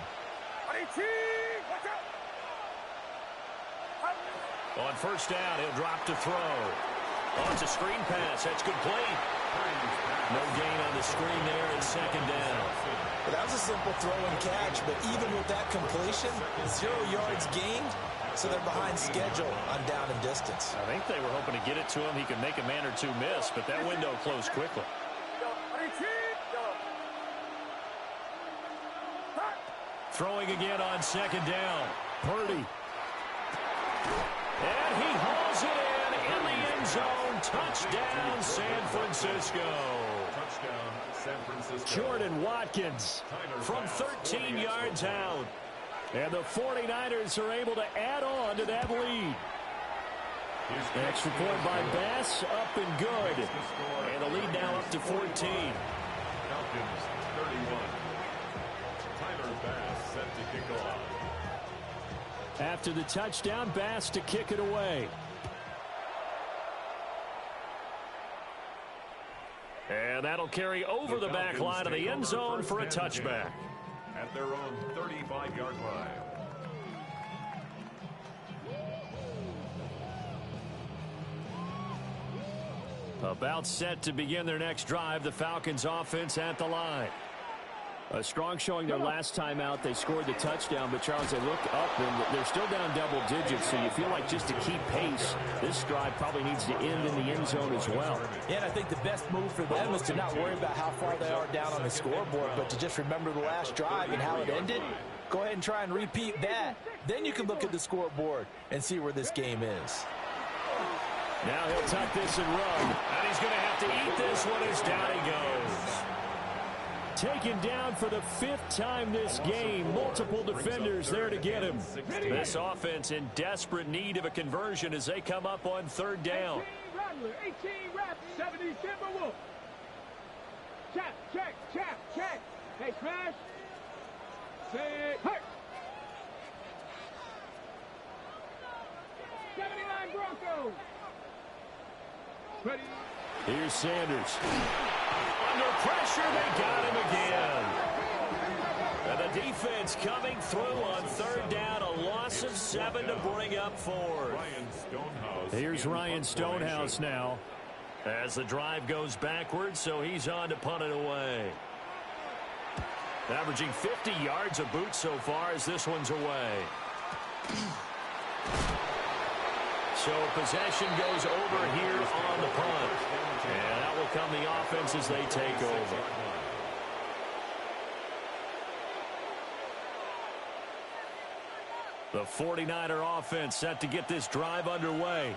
On 1st down, he'll drop to throw. Oh, it's a screen pass. That's complete. No gain on the screen there. It's 2nd down. Well, that was a simple throw and catch, but even with that completion, 0 yards gained, so they're behind schedule on down and distance. I think they were hoping to get it to him. He could make a man or two miss, but that window closed quickly. Throwing again on 2nd down. Purdy. And he hauls it in the end zone. Touchdown, San Francisco. Touchdown, San Francisco. Jordan Watkins from 13 yards out. And the 49ers are able to add on to that lead. Extra point by Bass, up and good. And the lead now up to 14. Falcons 31. Tyler Bass set to kick off. After the touchdown, Bass to kick it away. And that'll carry over the back line of the end zone for a touchback. at their own 35-yard line. About set to begin their next drive, the Falcons offense at the line. A strong showing their last time out. They scored the touchdown, but Charles, they look up and they're still down double digits, so you feel like just to keep pace, this drive probably needs to end in the end zone as well. Yeah, and I think the best move for them is to not worry about how far they are down on the scoreboard, but to just remember the last drive and how it ended. Go ahead and try and repeat that. Then you can look at the scoreboard and see where this game is. Now he'll tuck this and run, and he's going to have to eat this one as down he goes. Taken down for the 5th time this game. Multiple defenders there to get him. This offense in desperate need of a conversion as they come up on 3rd down. 18 reps, 70 Timberwolves. Check, check, check, check. Hey, Crash. Say, hey. 79 Broncos. Ready. Here's Sanders. Under pressure, they got him again. And the defense coming through on 3rd down. A loss of 7 to bring up 4th. Here's Ryan Stonehouse now as the drive goes backwards, so he's on to punt it away. Averaging 50 yards a boot so far as this one's away. So possession goes over here on the punt. And that will come the offense as they take over. The 49er offense set to get this drive underway.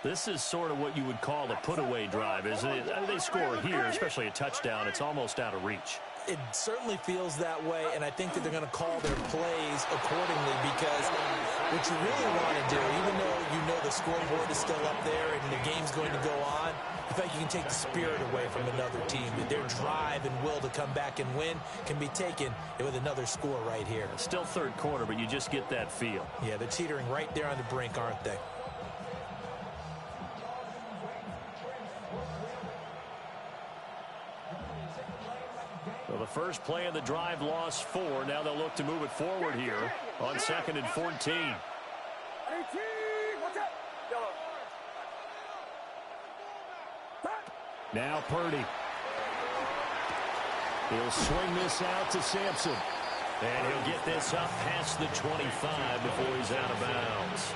This is sort of what you would call a put-away drive, isn't it? I mean, they score here, especially a touchdown. It's almost out of reach. It certainly feels that way, and I think that they're going to call their plays accordingly because what you really want to do, even though you know the scoreboard is still up there and the game's going to go on, in fact, you can take the spirit away from another team. Their drive and will to come back and win can be taken with another score right here. Still 3rd quarter, but you just get that feel. Yeah, they're teetering right there on the brink, aren't they? Well, the first play of the drive lost 4. Now they'll look to move it forward here on 2nd and 14. 18, watch out. Yellow. Now Purdy. He'll swing this out to Sampson. And he'll get this up past the 25 before he's out of bounds.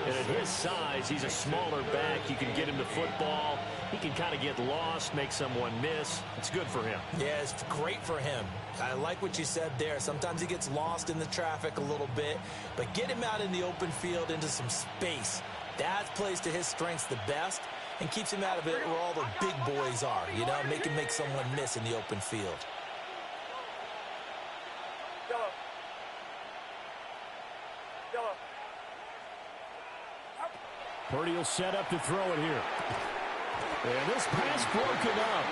And at his size, he's a smaller back. You can get him the football. He can kind of get lost, make someone miss. It's good for him. Yeah, it's great for him. I like what you said there. Sometimes he gets lost in the traffic a little bit, but get him out in the open field into some space. That plays to his strengths the best and keeps him out of it where all the big boys are, you know, make him make someone miss in the open field. Yellow. Yellow. Purdy will set up to throw it here. And this pass broken up.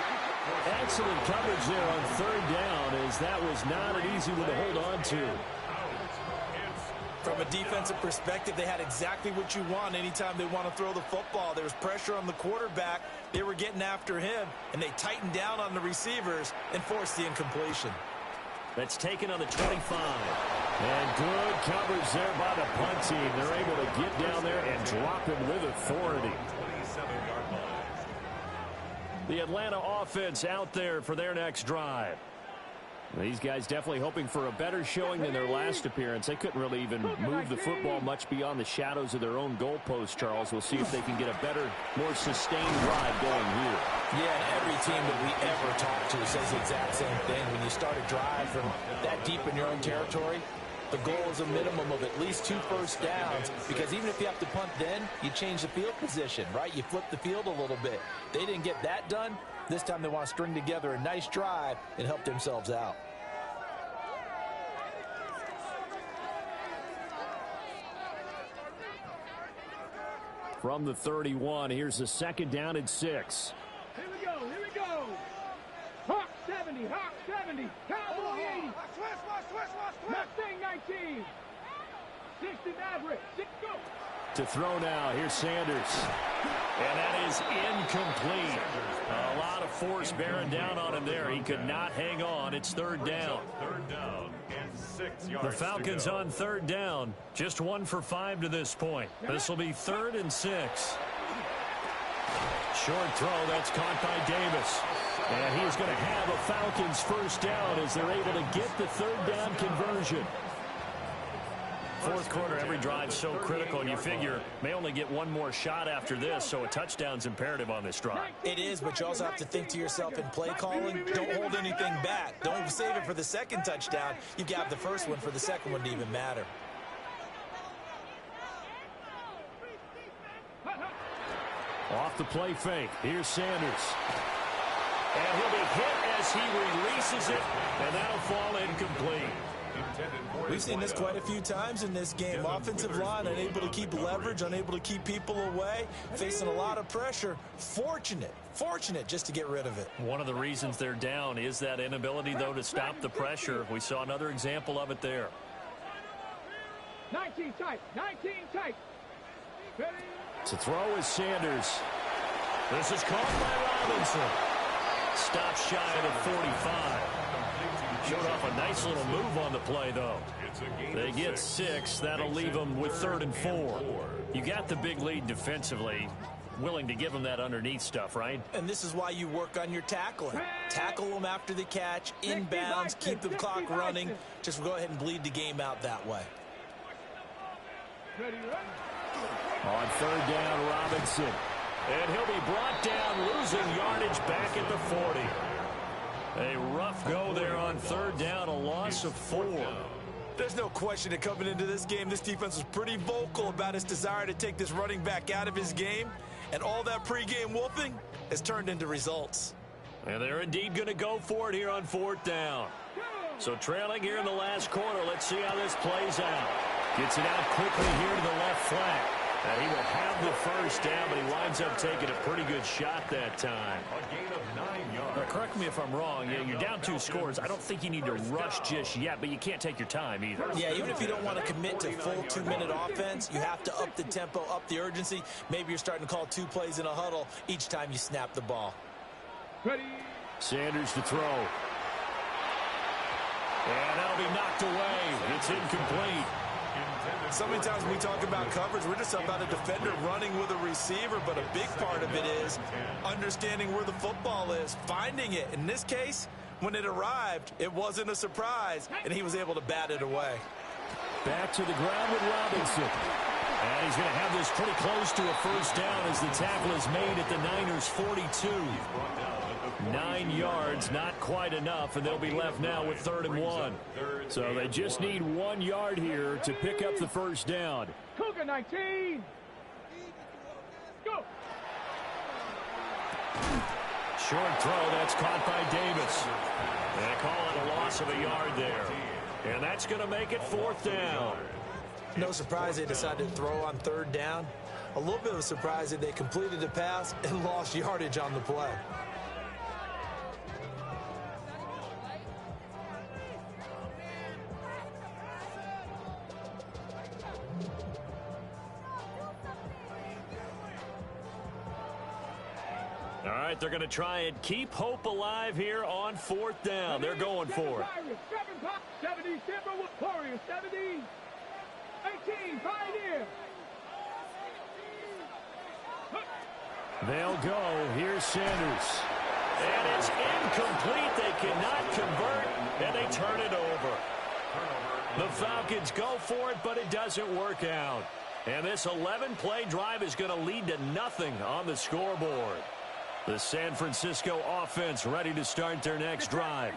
Excellent coverage there on 3rd down, as that was not an easy one to hold on to. From a defensive perspective, they had exactly what you want anytime they want to throw the football. There was pressure on the quarterback. They were getting after him, and they tightened down on the receivers and forced the incompletion. That's taken on the 25. And good coverage there by the punt team. They're able to get down there and drop him with authority. The Atlanta offense out there for their next drive. These guys definitely hoping for a better showing than their last appearance. They couldn't really even move the football much beyond the shadows of their own goalpost, Charles. We'll see if they can get a better, more sustained drive going here. Yeah, and every team that we ever talk to says the exact same thing. When you start a drive from that deep in your own territory, the goal is a minimum of at least 2 first downs, because even if you have to punt then, you change the field position, right? You flip the field a little bit. They didn't get that done. This time they want to string together a nice drive and help themselves out. From the 31, here's a 2nd down and 6. Here we go, here we go. Hawk 70, Hawk 70, Cowboy 80. Mustang 19. 60 Maverick, 6 go. To throw now. Here's Sanders. And that is incomplete. A lot of force bearing down on him there. He could not hang on. It's third down. Third down and 6 yards. The Falcons on third down. Just 1 for 5 to this point. This will be 3rd and 6. Short throw. That's caught by Davis. And he's going to have a Falcons first down as they're able to get the third down conversion. Fourth quarter, every drive so critical, and you figure may only get one more shot after this, so a touchdown's imperative on this drive. It is, but you also have to think to yourself in play calling, don't hold anything back. Don't save it for the second touchdown. You can have the first one for the second one to even matter. Off the play fake. Here's Sanders. And he'll be hit as he releases it, and that'll fall incomplete. We've seen this quite a few times in this game. Offensive line unable to keep leverage, unable to keep people away, facing a lot of pressure. Fortunate just to get rid of it. One of the reasons they're down is that inability, though, to stop the pressure. We saw another example of it there. 19 tight. 19 tight. To throw is Sanders. This is caught by Robinson. Stop shy of the 45. Showed off a nice little move on the play, though. They get 6. That'll leave them with 3rd and 4. You got the big lead defensively. Willing to give them that underneath stuff, right? And this is why you work on your tackling. Tackle them after the catch, inbounds, keep the clock running. Just go ahead and bleed the game out that way. On third down, Robinson. And he'll be brought down, losing yardage back at the 40. A rough go there on third down, a loss of 4. There's no question that coming into this game, this defense was pretty vocal about its desire to take this running back out of his game. And all that pregame wolfing has turned into results. And they're indeed going to go for it here on 4th down. So trailing here in the last quarter, let's see how this plays out. Gets it out quickly here to the left flank. And he will have the first down, but he winds up taking a pretty good shot that time. A gain of 9 yards. Now, correct me if I'm wrong. You're down 2 scores. I don't think you need to rush just yet, but you can't take your time either. Yeah, even if you don't want to commit to full 2-minute offense, you have to up the tempo, up the urgency. Maybe you're starting to call 2 plays in a huddle each time you snap the ball. Ready. Sanders to throw. And that'll be knocked away. It's incomplete. So many times when we talk about coverage, we're just about a defender running with a receiver, but a big part of it is understanding where the football is, finding it. In this case, when it arrived, it wasn't a surprise, and he was able to bat it away. Back to the ground with Robinson. And he's going to have this pretty close to a first down as the tackle is made at the Niners' 42. 9 yards, not quite enough, and they'll be left now with 3rd and 1. So they just need 1 yard here to pick up the first down. Cougar 19. Go. Short throw, that's caught by Davis. They call it a loss of a yard there. And that's going to make it 4th down. No surprise they decided to throw on 3rd down. A little bit of a surprise that they completed the pass and lost yardage on the play. All right, they're going to try and keep hope alive here on 4th down. They're going for it. 70, Timber with Warriors, 70. 18, Pioneer. They'll go. Here's Sanders. And it's incomplete. They cannot convert, and they turn it over. The Falcons go for it, but it doesn't work out. And this 11-play drive is going to lead to nothing on the scoreboard. The San Francisco offense ready to start their next drive.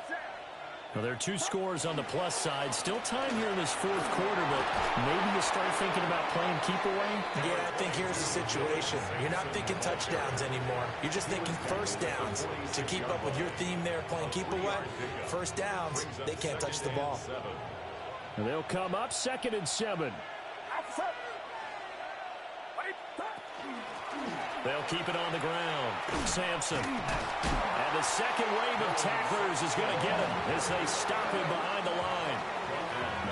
Now, there are 2 scores on the plus side. Still time here in this 4th quarter, but maybe you start thinking about playing keep away? Yeah, I think here's the situation. You're not thinking touchdowns anymore. You're just thinking first downs. To keep up with your theme there, playing keep away, first downs, they can't touch the ball. And they'll come up 2nd and 7. They'll keep it on the ground. Sampson. And the second wave of tacklers is going to get him as they stop him behind the line.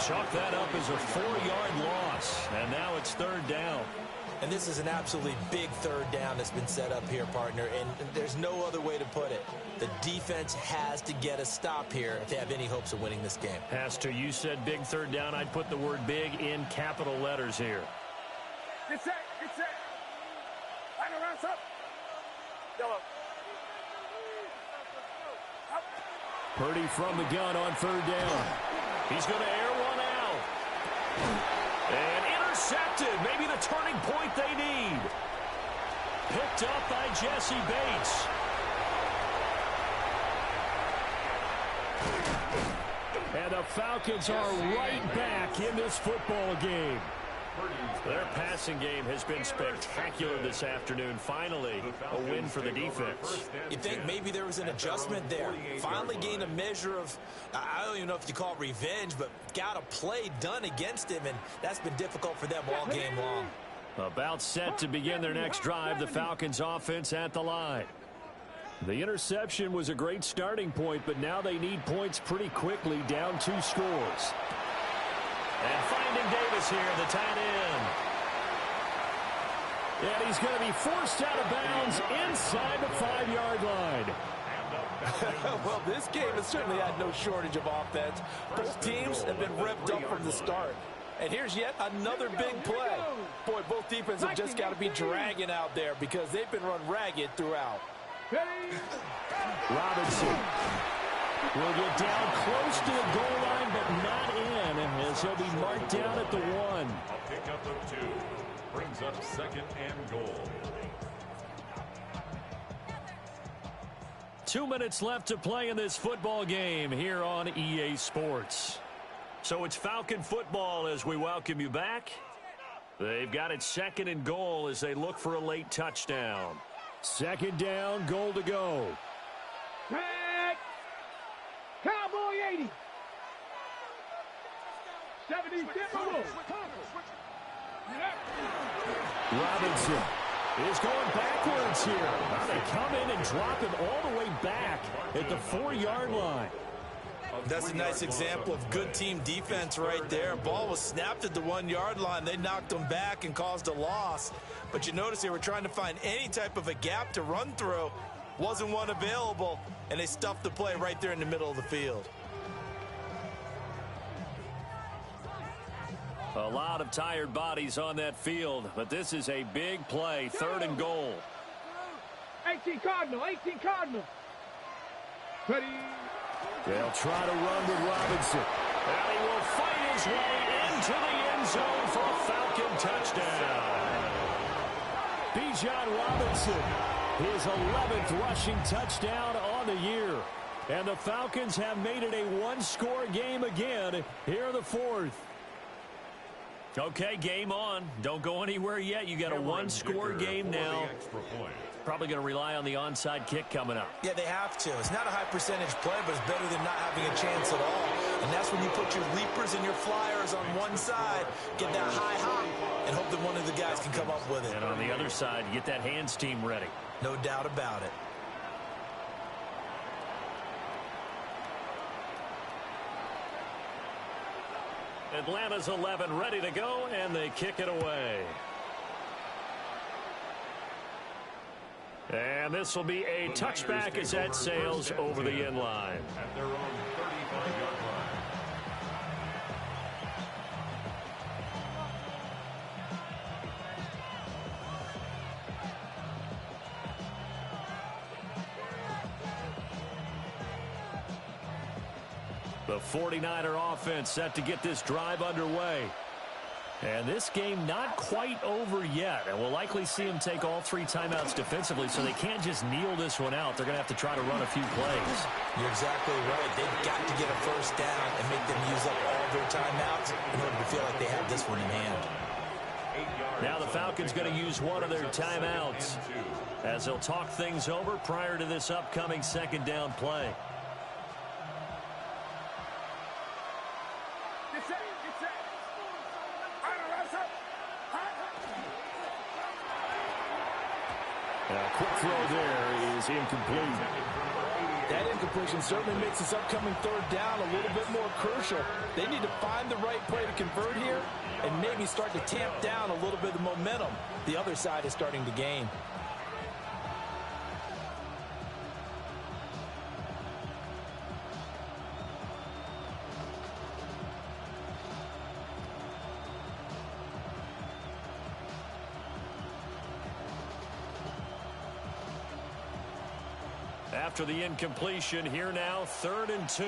Chalk that up as a 4-yard loss. And now it's third down. And this is an absolutely big third down that's been set up here, partner. And there's no other way to put it. The defense has to get a stop here if they have any hopes of winning this game. Pastor, you said big third down. I'd put the word big in capital letters here. Get set. Get set. Line around, up. Yellow. Up. Purdy from the gun on third down. He's going to air one out. And intercepted. Maybe the turning point they need. Picked up by Jesse Bates. And the Falcons are right back in this football game. Their passing game has been spectacular this afternoon. Finally, a win for the defense. You think maybe there was an adjustment there. Finally gained a measure of, I don't even know if you call it revenge, but got a play done against him, and that's been difficult for them all game long. About set to begin their next drive, the Falcons offense at the line. The interception was a great starting point, but now they need points pretty quickly, down 2 scores. And finding Davis here, the tight end. And he's going to be forced out of bounds inside the 5-yard line. Well, this game has certainly had no shortage of offense. Both teams have been revved up from the start. And here's yet another big play. Boy, both defenses have just got to be dragging out there because they've been run ragged throughout. Robinson will get down close to the goal line, but not in, as he'll be marked down at the 1. A pickup of 2 brings up second and goal. 2 minutes left to play in this football game here on EA Sports. So it's Falcon football as we welcome you back. They've got it second and goal as they look for a late touchdown. Second down, goal to go. Tag. Cowboy 80. 70, Timberwolves. Robinson is going backwards here. They come in and drop him all the way back at the 4-yard line. That's a nice example of good team defense right there. Ball was snapped at the 1-yard line. They knocked him back and caused a loss. But you notice they were trying to find any type of a gap to run through. Wasn't one available, and they stuffed the play right there in the middle of the field. A lot of tired bodies on that field, but this is a big play. Third and goal. 18 Cardinal, 18 Cardinal. Ready. They'll try to run with Robinson. And he will fight his way into the end zone for a Falcon touchdown. Bijan Robinson, his 11th rushing touchdown on the year. And the Falcons have made it a 1-score game again here in the 4th. Okay, game on. Don't go anywhere yet. You got a 1-score game now. Probably going to rely on the onside kick coming up. Yeah, they have to. It's not a high percentage play, but it's better than not having a chance at all. And that's when you put your leapers and your flyers on one side, get that high hop, and hope that one of the guys can come up with it. And on the other side, get that hands team ready. No doubt about it. Atlanta's 11 ready to go, and they kick it away. And this will be a touchback as that sails over the end line. At their own 35-yard line. The 49er offense set to get this drive underway. And this game not quite over yet. And we'll likely see them take all 3 timeouts defensively, so they can't just kneel this one out. They're going to have to try to run a few plays. You're exactly right. They've got to get a first down and make them use up all their timeouts in order to feel like they have this one in hand. Now the Falcons going to use one of their timeouts as they'll talk things over prior to this upcoming second down play. Quick throw there is incomplete. That incompletion certainly makes this upcoming third down a little bit more crucial. They need to find the right play to convert here and maybe start to tamp down a little bit of the momentum the other side is starting to gain. After the incompletion, here now, 3rd and 2.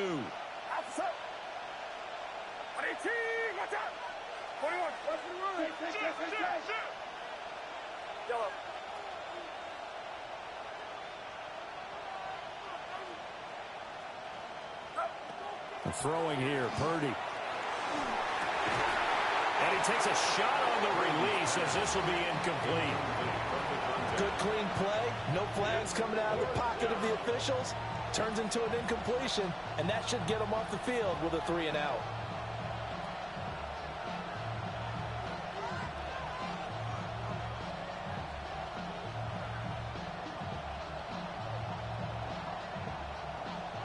Throwing here, Purdy. And he takes a shot on the release as this will be incomplete. Good clean play. No flags coming out of the pocket of the officials. Turns into an incompletion, and that should get him off the field with a 3 and out.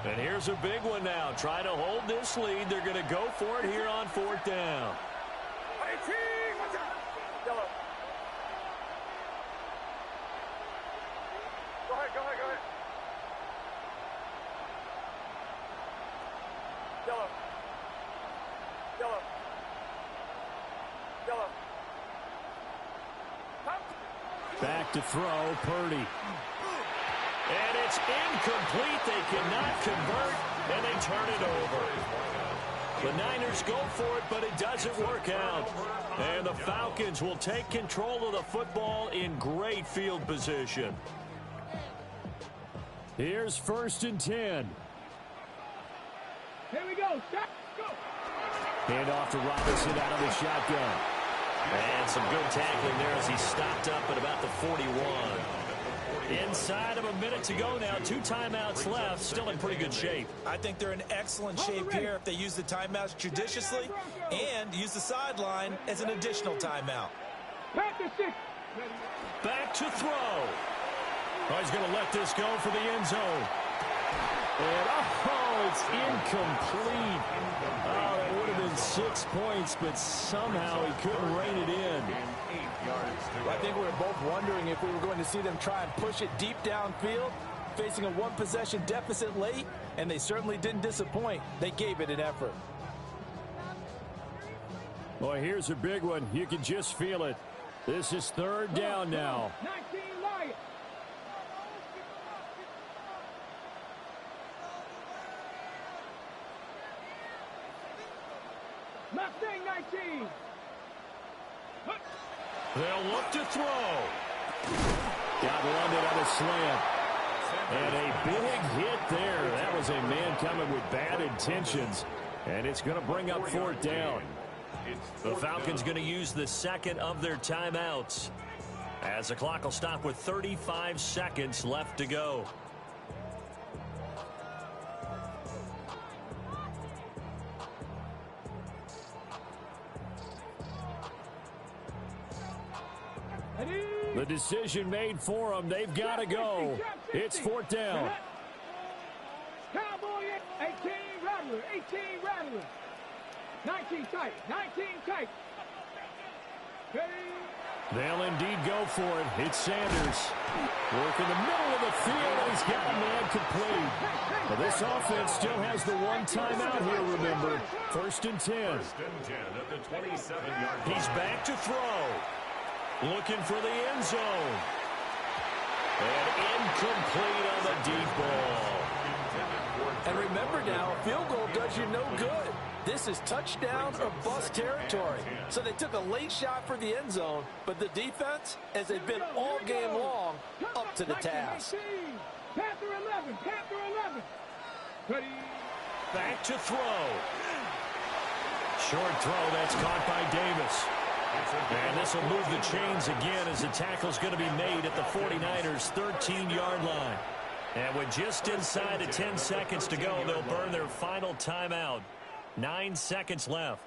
And here's a big one now. Trying to hold this lead. They're going to go for it here on 4th down. Go ahead. Yellow. Back to throw, Purdy. And it's incomplete. They cannot convert, and they turn it over. The Niners go for it, but it doesn't work out. And the Falcons will take control of the football in great field position. Here's 1st and 10. Here we go. Stop. Go. Hand off to Robinson out of the shotgun. And some good tackling there as he stopped up at about the 41. Inside of a minute to go now. 2 timeouts left. Still in pretty good shape. I think they're in excellent shape here if they use the timeouts judiciously and use the sideline as an additional timeout. Back to throw. Oh, he's going to let this go for the end zone. And, oh, it's incomplete. Oh, that would have been 6 points, but somehow he couldn't rein it in. Well, I think we were both wondering if we were going to see them try and push it deep downfield, facing a 1-possession deficit late, and they certainly didn't disappoint. They gave it an effort. Boy, here's a big one. You can just feel it. This is 3rd down now. 19 Lions. Mustang 19. They'll look to throw. Got London on a slant. And a big hit there. That was a man coming with bad intentions. And it's going to bring up 4th down. The Falcons going to use the 2nd of their timeouts, as the clock will stop with 35 seconds left to go. The decision made for them. They've got to go. It's 4th down. Cowboy 18 Rattler. 18 Rattler. 19 tight. 19 tight. They'll indeed go for it. It's Sanders. Work in the middle of the field, and he's got a man complete. But this offense still has the 1 timeout here, remember. 1st and 10. 1st and 10 at the 27-yard line. He's back to throw. Looking for the end zone. And incomplete on the deep ball. And remember now, a field goal does you no good. This is touchdown or bust territory. So they took a late shot for the end zone, but the defense, as they've been all game long, up to the task. Panther 11. Panther 11. Ready. Back to throw. Short throw, that's caught by Davis. And this will move the chains again as the tackle's going to be made at the 49ers' 13-yard line. And with just inside of 10 seconds to go, they'll burn their final timeout. 9 seconds left.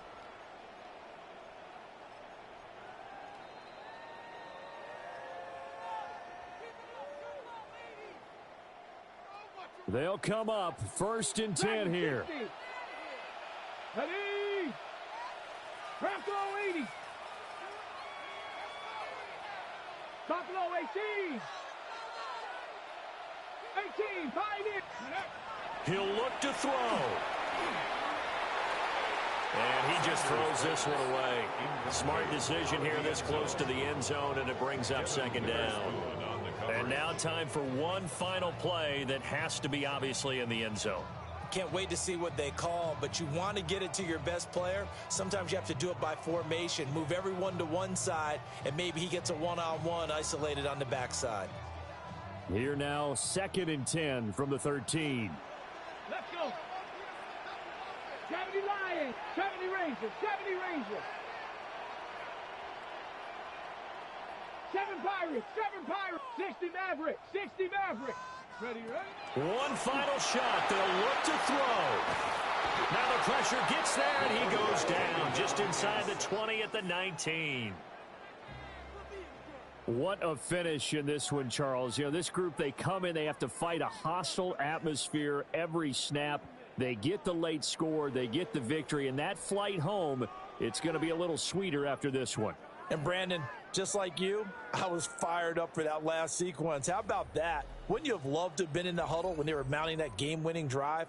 They'll come up 1st and 10 here. Ready? Bravo 80. Buffalo 18. 18, Pioneer. He'll look to throw. And he just throws this one away. Smart decision here this close to the end zone, and it brings up 2nd down. And now time for one final play that has to be obviously in the end zone. Can't wait to see what they call, but you want to get it to your best player. Sometimes you have to do it by formation. Move everyone to one side, and maybe he gets a one-on-one isolated on the backside. Here now, 2nd and 10 from the 13. Let's go. 70 Lions, 70 Rangers, 70 Rangers. 7 Pirates, 60 Mavericks, 60 Mavericks. Ready? One final shot. They'll look to throw. Now the pressure gets there, and he goes down just inside the 20 at the 19. What a finish in this one, Charles. You know, this group, they come in, they have to fight a hostile atmosphere every snap. They get the late score, they get the victory, and that flight home, it's going to be a little sweeter after this one. And Brandon, just like you, I was fired up for that last sequence. How about that? Wouldn't you have loved to have been in the huddle when they were mounting that game-winning drive?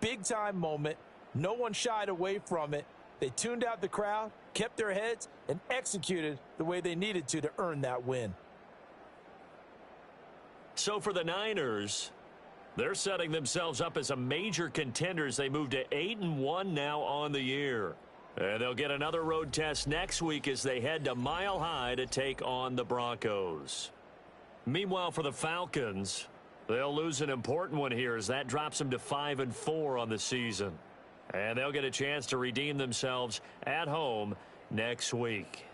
Big-time moment. No one shied away from it. They tuned out the crowd, kept their heads, and executed the way they needed to earn that win. So for the Niners, they're setting themselves up as a major contender as they move to 8-1 now on the year. And they'll get another road test next week as they head to Mile High to take on the Broncos. Meanwhile, for the Falcons, they'll lose an important one here as that drops them to 5-4 on the season. And they'll get a chance to redeem themselves at home next week.